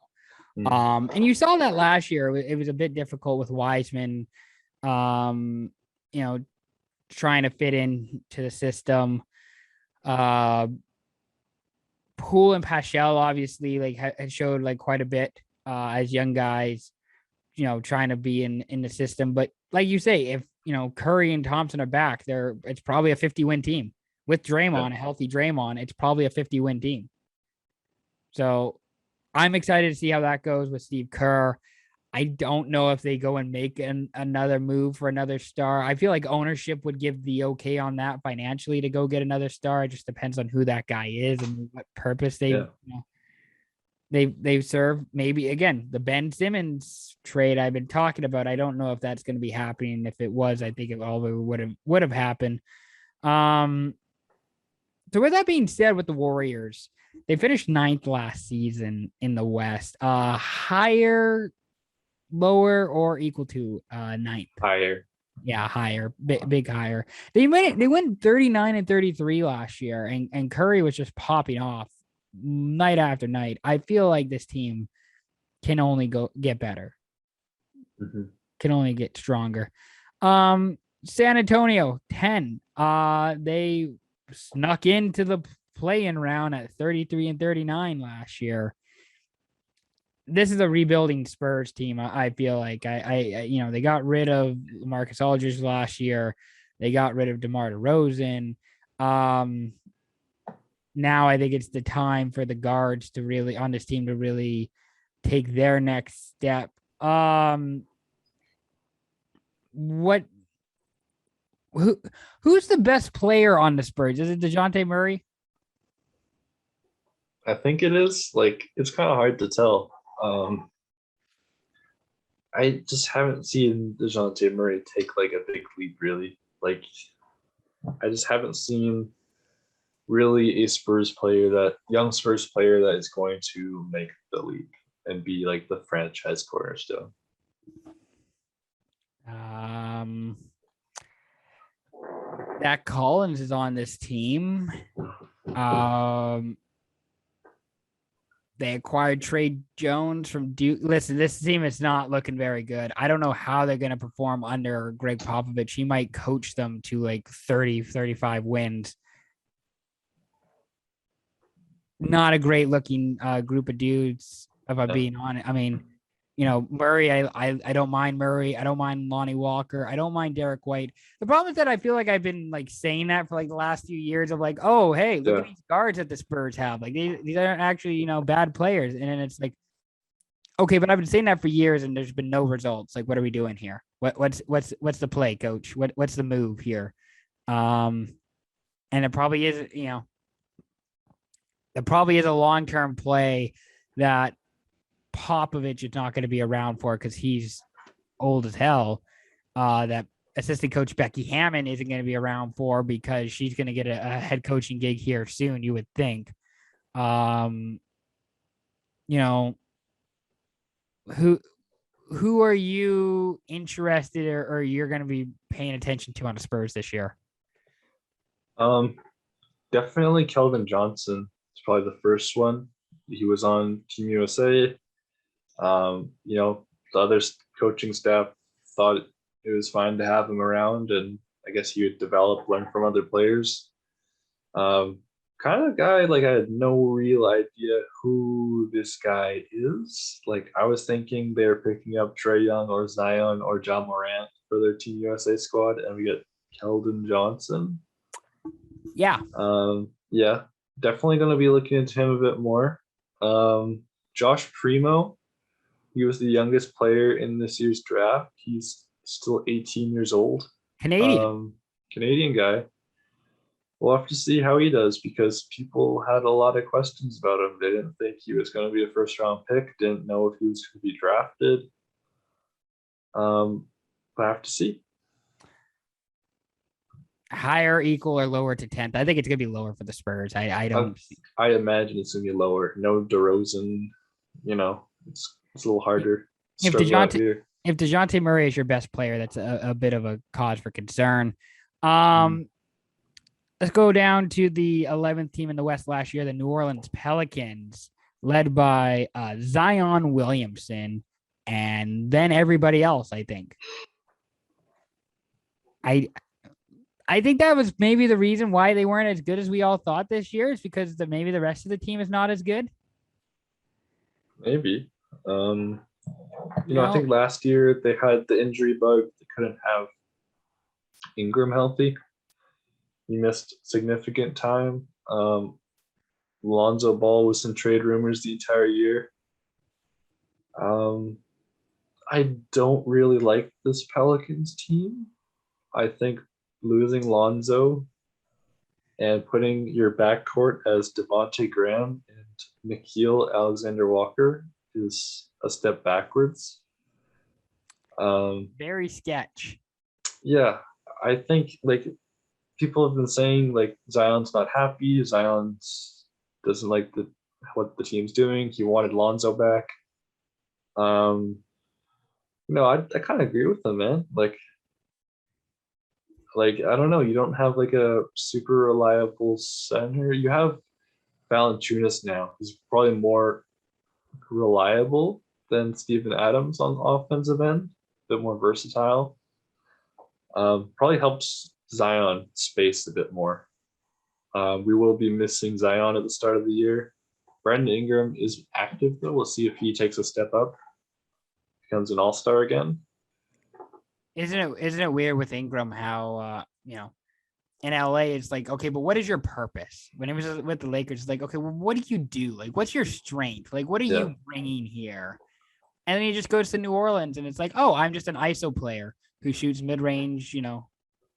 And you saw that last year. It was a bit difficult with Wiseman, trying to fit into the system. Poole and Paschal obviously had showed quite a bit as young guys, trying to be in the system. But like you say, if Curry and Thompson are back, it's probably a 50-win team with Draymond, a healthy Draymond. It's probably a 50-win team. So I'm excited to see how that goes with Steve Kerr. I don't know if they go and make another move for another star. I feel like ownership would give the okay on that financially to go get another star. It just depends on who that guy is and what purpose they serve. Maybe again, the Ben Simmons trade I've been talking about. I don't know if that's going to be happening. If it was, I think it all would have happened. So with that being said, with the Warriors, they finished 9th last season in the West. Higher, lower, or equal to 9th? Higher. Yeah, higher, big higher. They went 39 and 33 last year, and Curry was just popping off night after night. I feel like this team can only get better. Can only get stronger. San Antonio 10. They snuck into the play-in round at 33 and 39 last year. This is a rebuilding Spurs team. I feel like they got rid of Marcus Aldridge last year. They got rid of DeMar DeRozan. Now I think it's the time for the guards to really on this team to really take their next step. Who's the best player on the Spurs? Is it DeJounte Murray? I think it is. It's kind of hard to tell. I just haven't seen DeJounte Murray take a big leap, really. I just haven't seen really a young Spurs player that is going to make the leap and be the franchise cornerstone. Zach Collins is on this team. They acquired Trey Jones from Duke. Listen, this team is not looking very good. I don't know how they're going to perform under Greg Popovich. He might coach them to 30, 35 wins. Not a great looking group of dudes, if I'm being honest. I mean, Murray, I don't mind Murray. I don't mind Lonnie Walker. I don't mind Derek White. The problem is that I feel like I've been saying that for the last few years of oh, hey, look at these guards that the Spurs have. These aren't actually, bad players. And then it's okay, but I've been saying that for years and there's been no results. What are we doing here? What's the play, coach? What's the move here? And it probably is, it probably is a long-term play that Popovich is not going to be around for because he's old as hell. That assistant coach Becky Hammond isn't going to be around for because she's going to get a head coaching gig here soon, you would think. Who are you interested or you're going to be paying attention to on the Spurs this year? Definitely Keldon Johnson is probably the first one. He was on Team USA. The other coaching staff thought it was fine to have him around, and I guess he would learn from other players. Kind of guy, I had no real idea who this guy is. I was thinking they were picking up Trae Young or Zion or John Morant for their Team USA squad, and we get Keldon Johnson. Yeah. Yeah, definitely going to be looking into him a bit more. Josh Primo, he was the youngest player in this year's draft. He's still 18 years old. Canadian guy. we'll have to see how he does because people had a lot of questions about him. They didn't think he was going to be a first round pick, didn't know if he was going to be drafted. But I have to see. Higher, equal, or lower to 10th? I think it's gonna be lower for the Spurs. I don't. I imagine it's gonna be lower. No DeRozan, it's a little harder. If DeJounte Murray is your best player, that's a bit of a cause for concern. Let's go down to the 11th team in the West last year, the New Orleans Pelicans, led by Zion Williamson, and then everybody else. I think. I think that was maybe the reason why they weren't as good as we all thought this year, is because maybe the rest of the team is not as good. Maybe. I think last year they had the injury bug. They couldn't have Ingram healthy. He missed significant time. Lonzo Ball was in trade rumors the entire year. I don't really like this Pelicans team. I think losing Lonzo and putting your backcourt as Devontae Graham and Nickeil Alexander-Walker is a step backwards. Very sketch. Yeah, I think people have been saying Zion's not happy. Zion doesn't like what the team's doing. He wanted Lonzo back. I kind of agree with them, man. I don't know. You don't have a super reliable center. You have Valanciunas now. He's probably more reliable than Steven Adams on the offensive end. A bit more versatile. Probably helps Zion space a bit more. We will be missing Zion at the start of the year. Brandon Ingram is active though. We'll see if he takes a step up, becomes an all-star again. Isn't it weird with Ingram how in LA it's like, okay, but what is your purpose? When it was with the Lakers, it's like, okay, well, what do you do? What's your strength? What are you bringing here? And then he just goes to New Orleans and it's like, oh, I'm just an ISO player who shoots mid-range,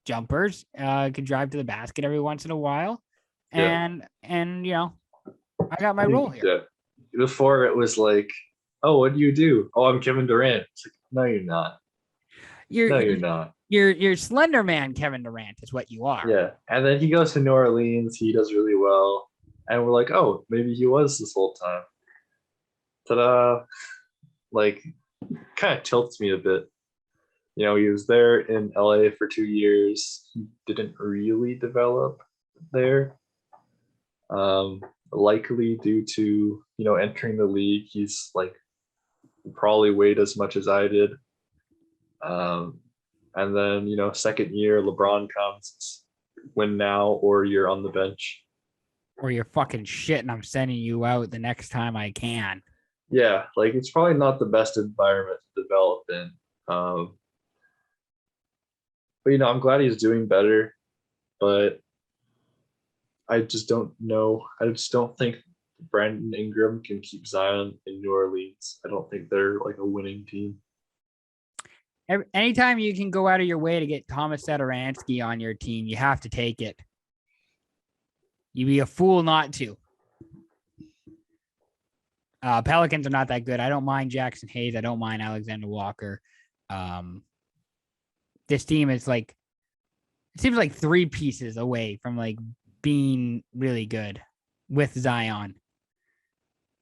jumpers, can drive to the basket every once in a while. And I got my role here. Yeah. Before it was like, oh, what do you do? Oh, I'm Kevin Durant. It's like, no, you're not. You're not. You're Slender Man Kevin Durant is what you are. Yeah. And then he goes to New Orleans. He does really well. And we're like, oh, maybe he was this whole time. Ta-da. Kind of tilts me a bit. He was there in LA for 2 years. He didn't really develop there. Likely due to, entering the league. He's probably weighed as much as I did. And then, second year, LeBron comes, win now, or you're on the bench. Or you're fucking shit and I'm sending you out the next time I can. Yeah, it's probably not the best environment to develop in. But, I'm glad he's doing better. But I just don't know. I just don't think Brandon Ingram can keep Zion in New Orleans. I don't think they're a winning team. Anytime you can go out of your way to get Thomas Satoransky on your team, you have to take it. You'd be a fool not to. Pelicans are not that good. I don't mind Jackson Hayes. I don't mind Alexander Walker. This team is it seems like 3 pieces away from being really good with Zion.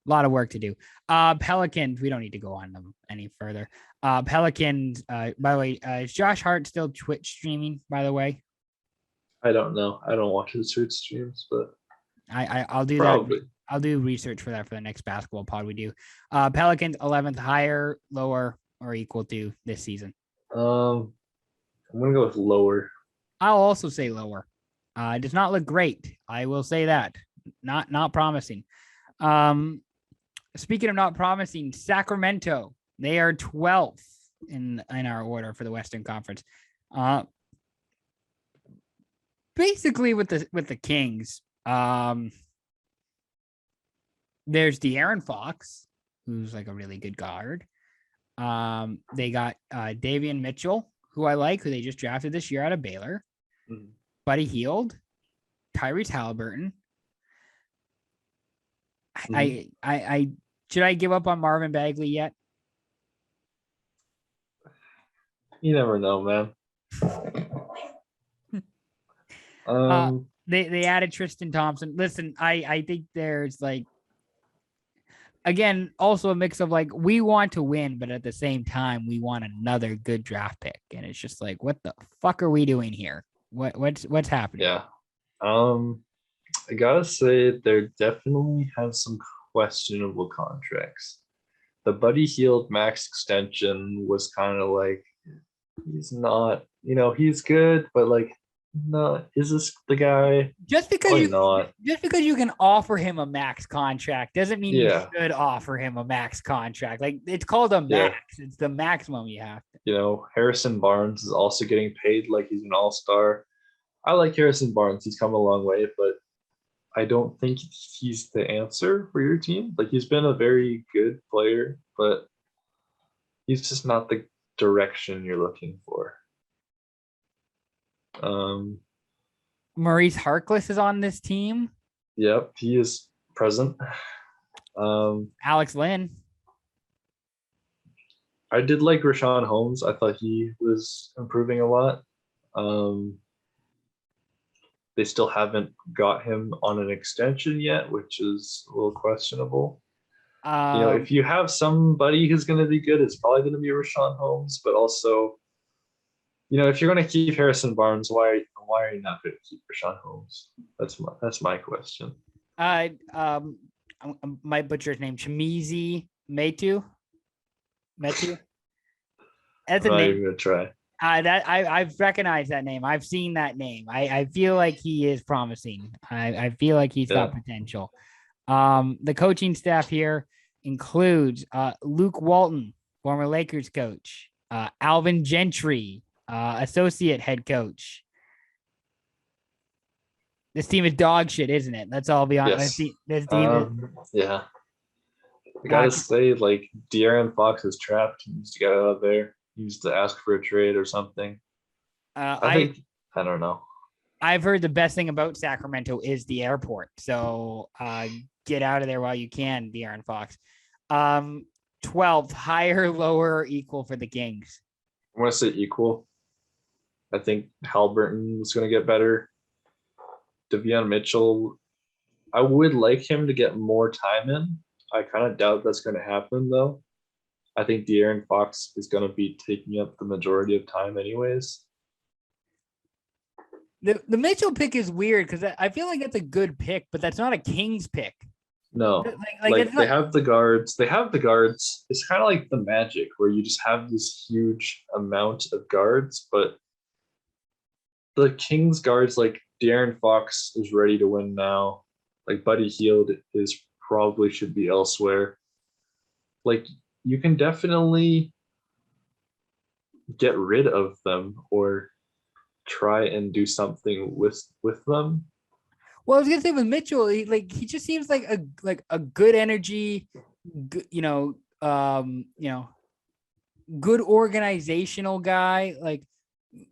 A lot of work to do. Pelicans, we don't need to go on them any further. Pelicans, by the way, is Josh Hart still Twitch streaming, by the way? I don't know. I don't watch his Twitch streams, but I'll do probably. that. I'll do research for that for the next basketball pod we do. Pelicans, 11th, higher, lower, or equal to this season? I'm going to go with lower. I'll also say lower. It does not look great. I will say that. Not promising. Speaking of not promising, Sacramento, they are 12th in our order for the Western Conference. Basically with the Kings, there's De'Aaron Fox, who's a really good guard. They got Davion Mitchell, who I like, who they just drafted this year out of Baylor. Mm-hmm. Buddy Hield, Tyrese Halliburton. Mhm. I should I give up on Marvin Bagley yet? You never know, man. Uh, Um, they added Tristan Thompson. Listen, I think there's like again also a mix of like we want to win, but at the same time we want another good draft pick, and it's just like what the fuck are we doing here? What's happening? yeah. Um, I gotta say there definitely have some questionable contracts. The Buddy Hield max extension was kind of like he's not, he's good, but like, not is this the guy? Just because Probably you not. just because you can offer him a max contract doesn't mean you Yeah, should offer him a max contract. Like it's called a yeah. max. It's the maximum you have to. Harrison Barnes is also getting paid like he's an all-star. I like Harrison Barnes. He's come a long way, but I don't think he's the answer for your team. Like he's been a very good player, but he's just not the direction you're looking for. Um, Maurice Harkless is on this team. yep, he is present. Um, Alex Lynn. I did like Rashawn Holmes. I thought he was improving a lot. Um, they still haven't got him on an extension yet, which is a little questionable. Um, If you have somebody who's going to be good, it's probably going to be Rashawn Holmes. But also, if you're going to keep Harrison Barnes, why are you not going to keep Rashawn Holmes? That's my question. I might butcher his name. Chimizi Metu. Metu. That's I'm a not name. even going to try. I've recognized that name. I've seen that name. I feel like he is promising. I feel like he's got Yeah. potential. The coaching staff here includes Luke Walton, former Lakers coach, Alvin Gentry, associate head coach. This team is dog shit, isn't it? Let's all be honest. Yes. This team is Yeah. I gotta not. say, like De'Aaron Fox is trapped. He needs to get out of there. He needs to ask for a trade or something. Uh, I I think I don't know. I've heard the best thing about Sacramento is the airport. So get out of there while you can, De'Aaron Fox. 12th, higher, lower, or equal for the Kings. I want to say equal. I think Halliburton is going to get better. Davion Mitchell, I would like him to get more time in. I kind of doubt that's going to happen though. I think De'Aaron Fox is going to be taking up the majority of time anyways. The Mitchell pick is weird because I feel like it's a good pick, but that's not a Kings pick. No, It's they not, have the guards. They have the guards. It's kind of like the Magic where you just have this huge amount of guards, but the Kings guards like De'Aaron Fox is ready to win now. Like Buddy Hield is probably should be elsewhere. Like you can definitely get rid of them or try and do something with them. well, I was gonna say with Mitchell, he just seems like a good energy, good, good organizational guy. Like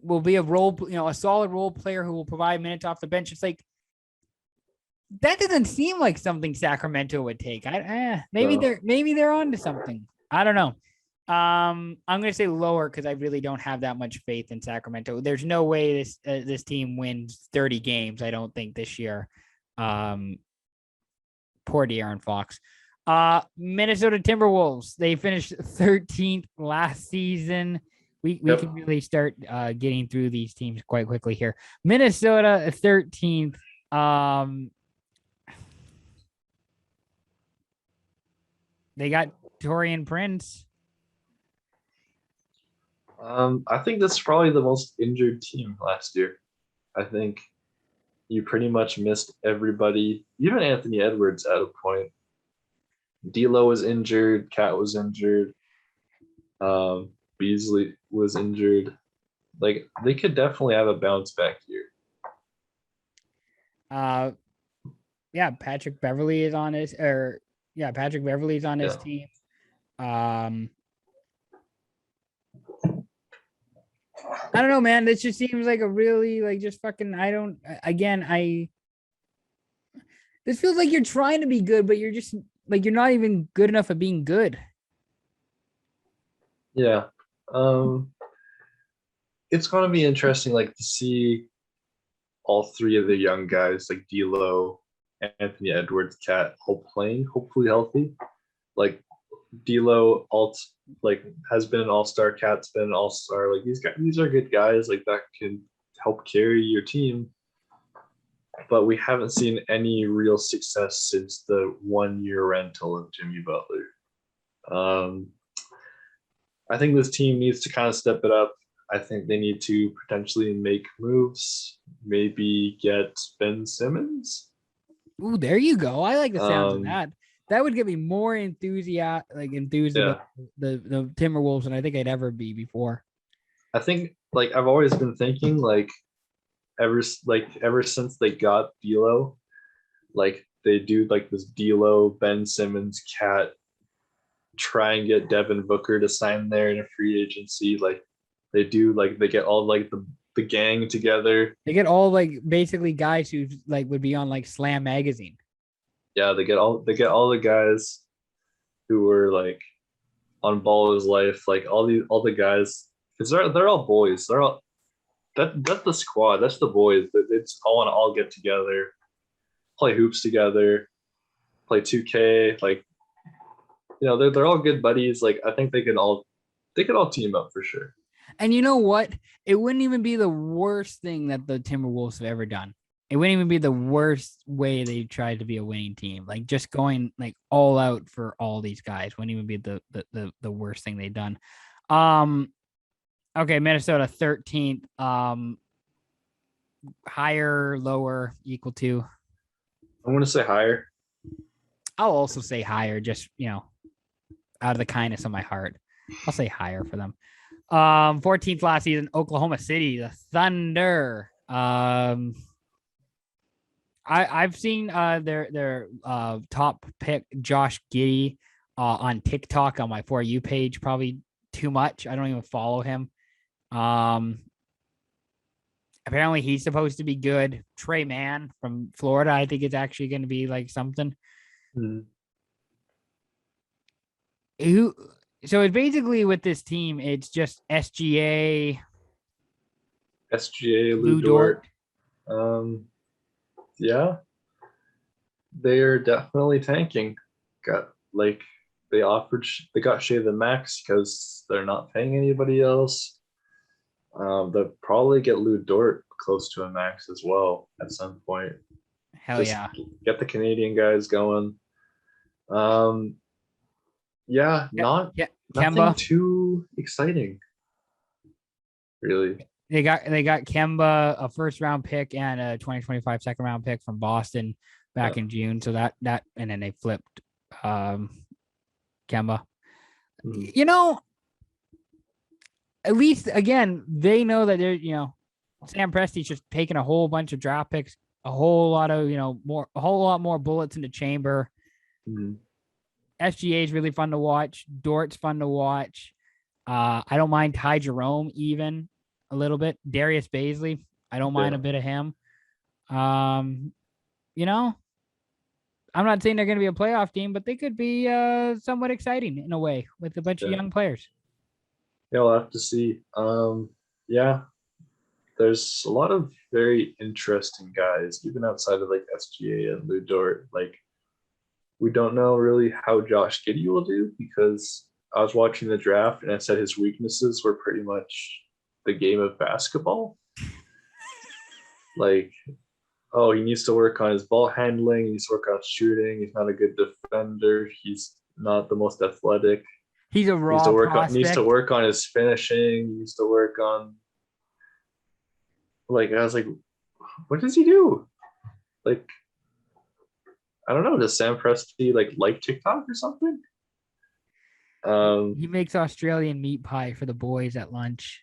will be a solid role player who will provide minutes off the bench. It's like that doesn't seem like something Sacramento would take. Maybe they're onto something. I don't know. I'm gonna say lower because I really don't have that much faith in Sacramento. There's no way this team wins 30 games. I don't think this year. Poor De'Aaron Fox. Minnesota Timberwolves. They finished 13th last season. We can really start getting through these teams quite quickly here. Minnesota 13th. They got Torian Prince. I think that's probably the most injured team last year. I think you pretty much missed everybody, even Anthony Edwards at a point. D'Lo was injured, Cat was injured, Beasley was injured. Like they could definitely have a bounce back year. Patrick Beverly is on his Patrick Beverly's on his team. I don't know, man. This just seems like a really just fucking. I don't. Again, This feels like you're trying to be good, but you're just like you're not even good enough at being good. Yeah. It's going to be interesting, like to see all three of the young guys, like D'Lo, Anthony Edwards, Cat, all playing, hopefully healthy. Like D'Lo, like has been an all-star. Cat's been an all-star. Like these are good guys. Like that can help carry your team. But we haven't seen any real success since the 1-year rental of Jimmy Butler. I think this team needs to kind of step it up. I think they need to potentially make moves, maybe get Ben Simmons. Ooh, there you go. I like the sounds of that. That would get me more enthused about the Timberwolves than I think I'd ever be before. I think like I've always been thinking like ever since they got D'Lo, like they do like this D'Lo, Ben Simmons, Cat, try and get Devin Booker to sign there in a free agency. Like they do, like they get all like the gang together. They get all like basically guys who like would be on like Slam magazine. Yeah, they get all the guys who were like on Ball is Life, like all the guys, because they're all boys. They're all that's the squad. That's the boys. It's all want to all get together, play hoops together, play 2K. Like they're all good buddies. Like I think they could all team up for sure. And you know what? It wouldn't even be the worst thing that the Timberwolves have ever done. It wouldn't even be the worst way they tried to be a winning team. Like just going like all out for all these guys wouldn't even be the worst thing they've done. Okay, Minnesota 13th. Higher, lower, equal to? I'm gonna say higher. I'll also say higher, just out of the kindness of my heart. I'll say higher for them. 14th last season, Oklahoma City, the Thunder. I've seen their top pick, Josh Giddey, on TikTok on my For You page, probably too much. I don't even follow him. Apparently he's supposed to be good. Trey Mann from Florida, I think it's actually going to be like something. So it's basically with this team, it's just SGA, Lou Dort. Yeah, they are definitely tanking. They got Shea the max because they're not paying anybody else. They'll probably get Lou Dort close to a max as well at some point. Hell yeah. Get the Canadian guys going. Nothing Kemba. too exciting, really. They got Kemba, a first round pick and a 2025 second round pick from Boston back in June. So that and then they flipped Kemba. At least again, they know that they're Sam Presti's just taking a whole bunch of draft picks, a whole lot more bullets in the chamber. SGA is really fun to watch. Dort's fun to watch. I don't mind Ty Jerome even a little bit. Darius Baisley, I don't mind a bit of him. I'm not saying they're going to be a playoff team, but they could be somewhat exciting in a way with a bunch of young players. Yeah, we'll have to see. There's a lot of very interesting guys, even outside of like SGA and Lou Dort. Like, we don't know really how Josh Giddey will do because I was watching the draft and I said his weaknesses were pretty much the game of basketball. Like, he needs to work on his ball handling. He needs to work on shooting. He's not a good defender. He's not the most athletic. He's a raw prospect. Needs to work on his finishing. Needs to work on. Like, I was like, what does he do? Like, I don't know. Does Sam Presti like TikTok or something? He makes Australian meat pie for the boys at lunch.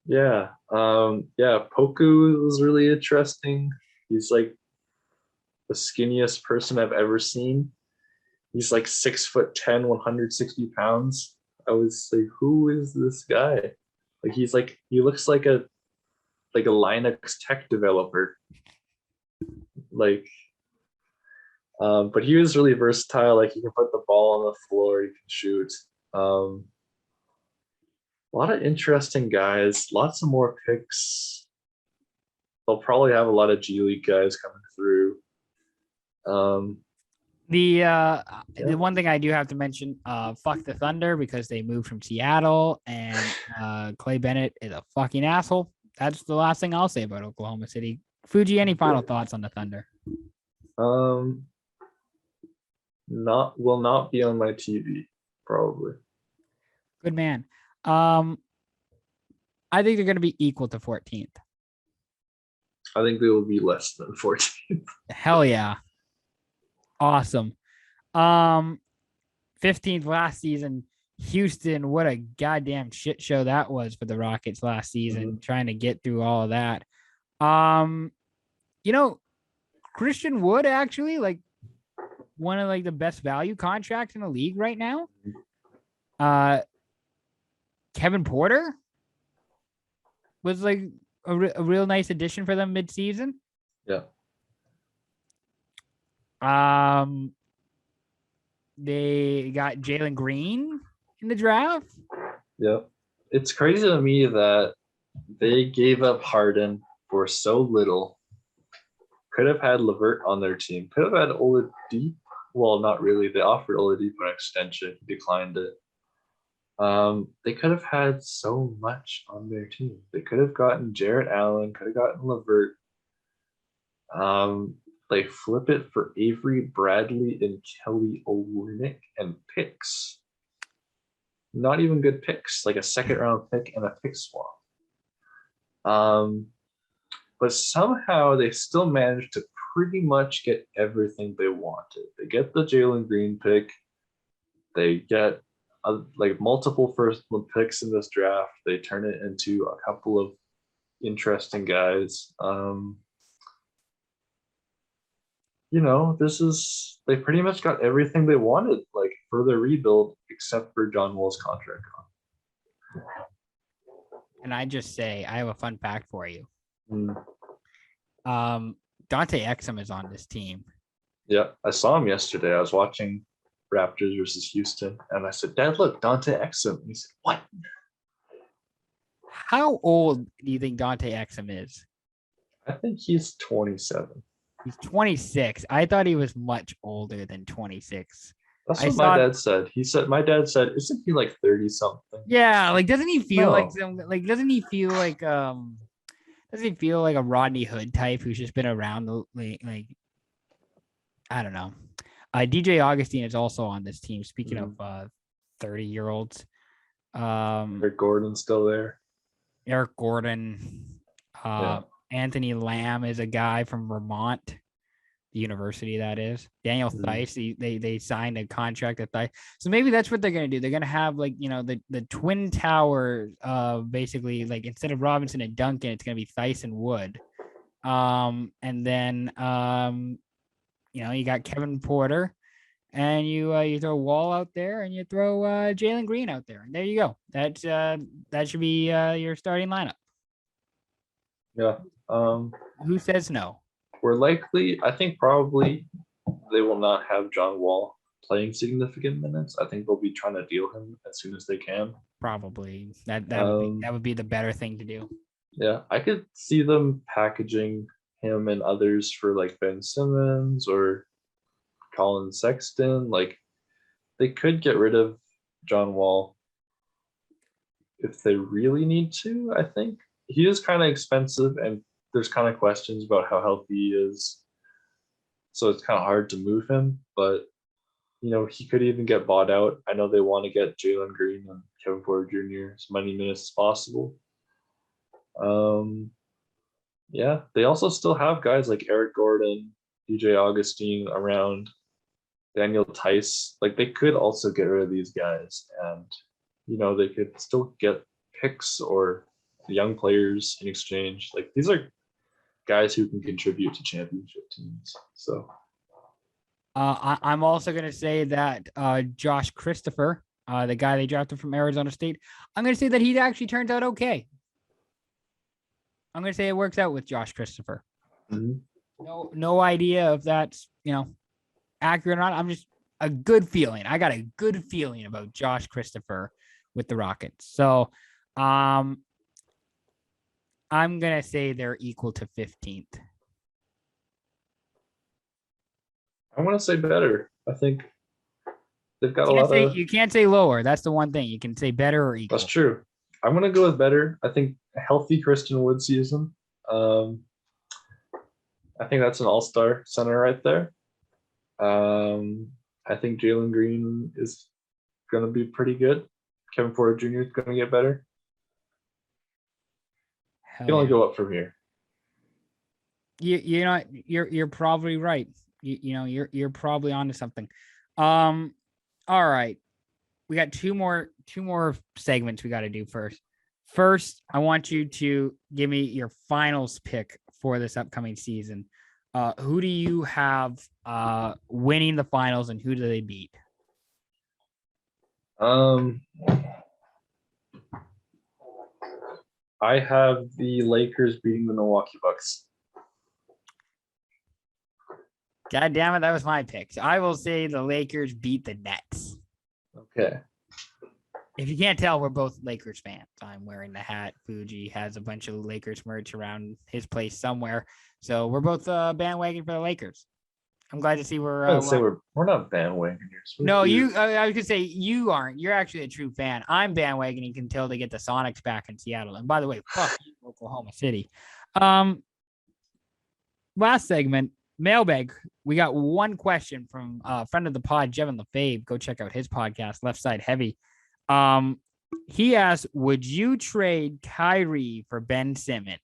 Yeah. Poku was really interesting. He's like the skinniest person I've ever seen. He's like 6'10", 160 pounds. I was like, who is this guy? Like he looks like a Linux tech developer. Like But he was really versatile. Like he can put the ball on the floor, he can shoot. A lot of interesting guys, lots of more picks. They'll probably have a lot of G League guys coming through. The one thing I do have to mention, fuck the Thunder because they moved from Seattle and Clay Bennett is a fucking asshole. That's the last thing I'll say about Oklahoma City. Fuji, any final thoughts on the Thunder? Will not be on my TV, probably. Good man. I think they're going to be equal to 14th. I think they will be less than 14th. Hell yeah. Awesome. 15th last season. Houston, what a goddamn shit show that was for the Rockets last season, trying to get through all of that. Christian Wood actually, like, one of like the best value contracts in the league right now. Kevin Porter was like a real nice addition for them mid-season. Yeah. They got Jalen Green in the draft. Yeah. It's crazy to me that they gave up Harden for so little. Could have had LeVert on their team. Could have had Oladipo. Well, not really. They offered Oladipo an extension. He declined it. They could have had so much on their team. They could have gotten Jarrett Allen. Could have gotten LeVert. They flip it for Avery Bradley and Kelly Olynyk and picks. Not even good picks, like a second round pick and a pick swap. But somehow they still managed to pretty much get everything they wanted. They get the Jalen Green pick. They get like multiple first picks in this draft. They turn it into a couple of interesting guys. They pretty much got everything they wanted, like for their rebuild, except for John Wall's contract. And I just say, I have a fun fact for you. Mm. Dante Exum is on this team. Yeah, I saw him yesterday. I was watching Raptors versus Houston, and I said, "Dad, look, Dante Exum." And he said, "What?" How old do you think Dante Exum is? I think he's 27. He's 26. I thought he was much older than 26. That's what my dad said. My dad said, "Isn't he like 30 something?" Yeah, like doesn't he feel like doesn't he feel like a Rodney Hood type who's just been around like I don't know. DJ Augustine is also on this team. Speaking of 30-year-olds. Eric Gordon's still there. Eric Gordon. Anthony Lamb is a guy from Vermont, the university that is. Daniel Theis, they signed a contract at Theis. So maybe that's what they're going to do. They're going to have like, the twin towers, basically like instead of Robinson and Duncan, it's going to be Theis and Wood. And then, you got Kevin Porter and you throw Wall out there and you throw Jalen Green out there. And there you go. That should be your starting lineup. Yeah. Who says no? I think probably they will not have John Wall playing significant minutes. I think they'll be trying to deal him as soon as they can. Probably. That would be the better thing to do. Yeah, I could see them packaging him and others for like Ben Simmons or Colin Sexton. Like they could get rid of John Wall if they really need to. I think he is kind of expensive and there's kind of questions about how healthy he is. So it's kind of hard to move him, but he could even get bought out. I know they want to get Jalen Green and Kevin Porter Jr. as many minutes as possible. Yeah, they also still have guys like Eric Gordon, DJ Augustine around, Daniel Theis. Like they could also get rid of these guys and, they could still get picks or young players in exchange. Like these are guys who can contribute to championship teams. So I'm also going to say that Josh Christopher, the guy they drafted from Arizona State, I'm going to say that he actually turns out okay. I'm going to say it works out with Josh Christopher. Mm-hmm. No idea if that's, accurate or not. I'm just a good feeling. I got a good feeling about Josh Christopher with the Rockets. So I'm going to say they're equal to 15th. I want to say better. I think they've got a lot of. You can't say lower. That's the one thing. You can say better or equal. That's true. I'm going to go with better. I think a healthy Christian Wood season. I think that's an all-star center right there. I think Jalen Green is going to be pretty good. Kevin Porter Jr. is going to get better. You can only go up from here. You're probably right. You're probably onto something. All right. We got two more segments we got to do first. First, I want you to give me your finals pick for this upcoming season. Who do you have winning the finals, and who do they beat? I have the Lakers beating the Milwaukee Bucks. God damn it, that was my pick. So I will say the Lakers beat the Nets. Okay. If you can't tell, we're both Lakers fans. I'm wearing the hat. Fuji has a bunch of Lakers merch around his place somewhere. So we're both bandwagon for the Lakers. I'm glad to see we're not bandwagoners. No, I was gonna say you aren't. You're actually a true fan. I'm bandwagoning until they get the Sonics back in Seattle. And by the way, fuck you, Oklahoma City. Last segment, mailbag. We got one question from a friend of the pod, Jevin LaFave. Go check out his podcast, Left Side Heavy. He asked, would you trade Kyrie for Ben Simmons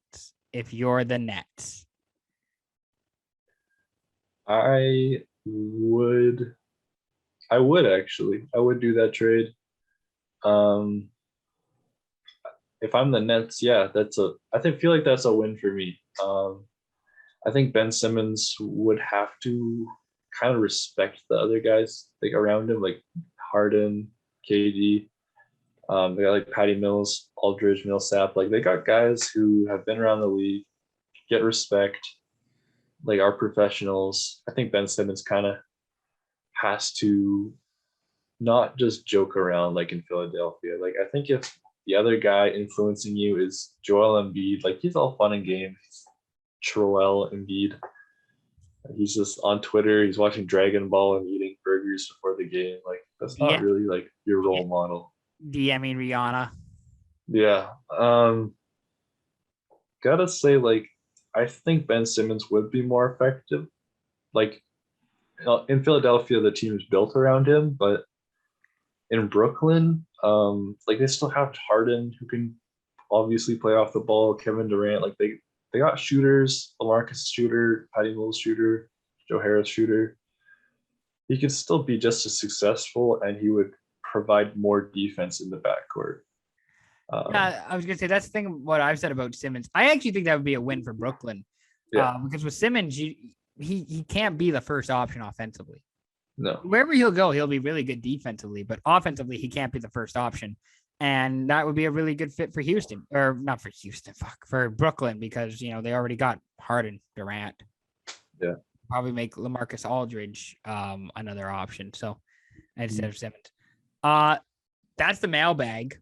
if you're the Nets? I would actually. I would do that trade. If I'm the Nets, yeah, I feel like that's a win for me. I think Ben Simmons would have to kind of respect the other guys like around him, like Harden, KD. They got like Patty Mills, Aldridge, Millsap. Like they got guys who have been around the league, get respect, like are professionals. I think Ben Simmons kind of has to not just joke around like in Philadelphia. Like I think if the other guy influencing you is Joel Embiid, like he's all fun and games. Joel Embiid. He's just on Twitter. He's watching Dragon Ball and eating burgers before the game. Like that's not really like your role model. DMing Rihanna. Yeah. Gotta say, like, I think Ben Simmons would be more effective. Like in Philadelphia, the team is built around him, but in Brooklyn, like they still have Harden who can obviously play off the ball, Kevin Durant, like they got shooters, LaMarcus shooter, Patty Mills shooter, Joe Harris shooter. He could still be just as successful, and he would provide more defense in the backcourt. I was gonna say that's the thing. What I've said about Simmons, I actually think that would be a win for Brooklyn. Yeah. Because with Simmons, he can't be the first option offensively. No. Wherever he'll go, he'll be really good defensively, but offensively, he can't be the first option. And that would be a really good fit for Houston, or not for Houston, for Brooklyn, because, they already got Harden, Durant. Yeah. Probably make LaMarcus Aldridge another option. So instead of Simmons. That's the mailbag.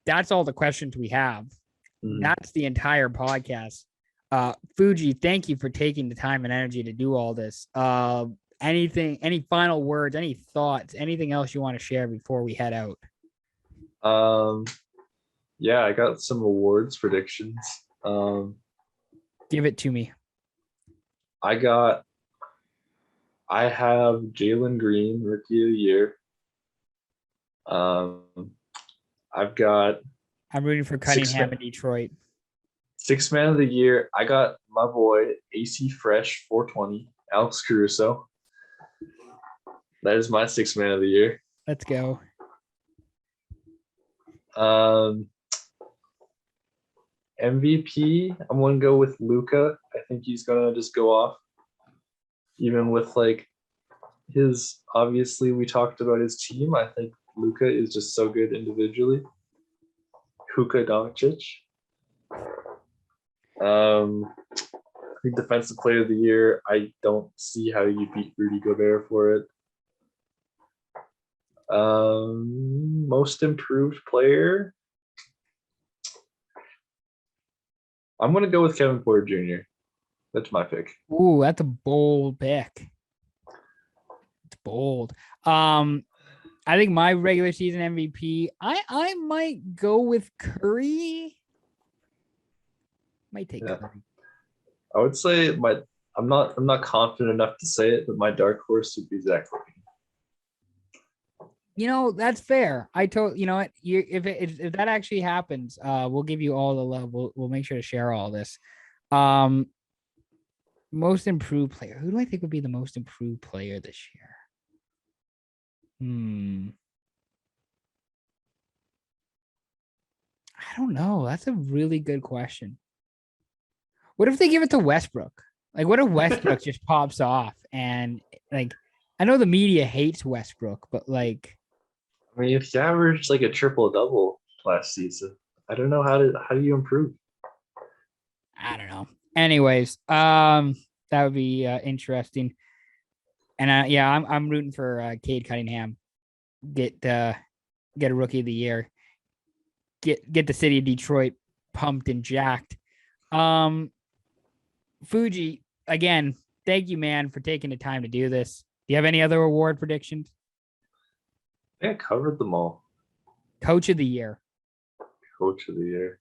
That's all the questions we have. That's the entire podcast. Fuji, thank you for taking the time and energy to do all this. Any final words, any thoughts, anything else you want to share before we head out? Yeah, I got some awards predictions. Give it to me. I have Jalen Green, Rookie of the Year. I'm rooting for Cunningham in Detroit. Sixth Man of the Year. I got my boy AC Fresh 420, Alex Caruso. That is my sixth man of the year. Let's go. MVP, I'm going to go with Luka. I think he's going to just go off. Even with like obviously we talked about his team. I think Luka is just so good individually. Luka Doncic. think defensive player of the year, I don't see how you beat Rudy Gobert for it. Most improved player. I'm going to go with Kevin Porter Jr. That's my pick. Ooh, that's a bold pick. It's bold. I think my regular season MVP, I might go with Curry. Might take Curry. I would say I'm not confident enough to say it, but my dark horse would be Zach LaVine. That's fair. You know what? If that actually happens, we'll give you all the love. We'll make sure to share all this. Most improved player. Who do I think would be the most improved player this year? I don't know. That's a really good question. What if they give it to Westbrook? Like, what if Westbrook just pops off and like, I know the media hates Westbrook, but like, I mean, if you averaged like a triple-double last season, I don't know how do you improve? I don't know. Anyways, that would be interesting. And I'm rooting for Cade Cunningham. Get a rookie of the year. Get the city of Detroit pumped and jacked. Fuji, again, thank you, man, for taking the time to do this. Do you have any other award predictions? I think I covered them all. Coach of the year. Coach of the year.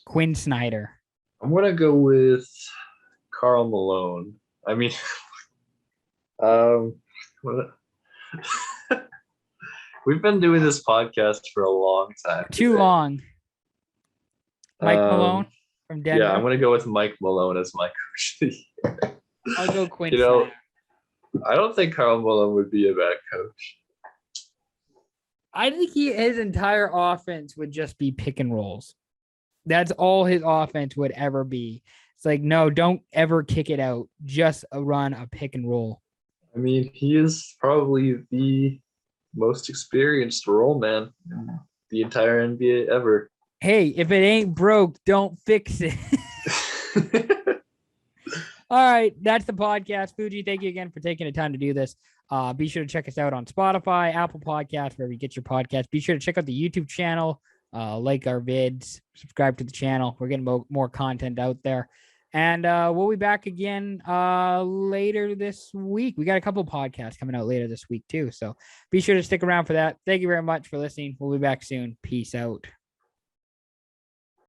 Quinn Snyder. I'm gonna go with Karl Malone. I mean, we've been doing this podcast for a long time. Too long. Mike Malone from Denver. Yeah, I'm gonna go with Mike Malone as my coach of the year. I'll go Quinn Snyder. I don't think Karl Malone would be a bad coach. I think his entire offense would just be pick and rolls. That's all his offense would ever be. It's like, no, don't ever kick it out. Just run a pick and roll. I mean, he is probably the most experienced role man in the entire NBA ever. Hey, if it ain't broke, don't fix it. All right, that's the podcast. Fuji, thank you again for taking the time to do this. Be sure to check us out on Spotify, Apple Podcasts, wherever you get your podcast. Be sure to check out the YouTube channel, like our vids, subscribe to the channel. We're getting more content out there. And we'll be back again later this week. We got a couple podcasts coming out later this week, too. So be sure to stick around for that. Thank you very much for listening. We'll be back soon. Peace out.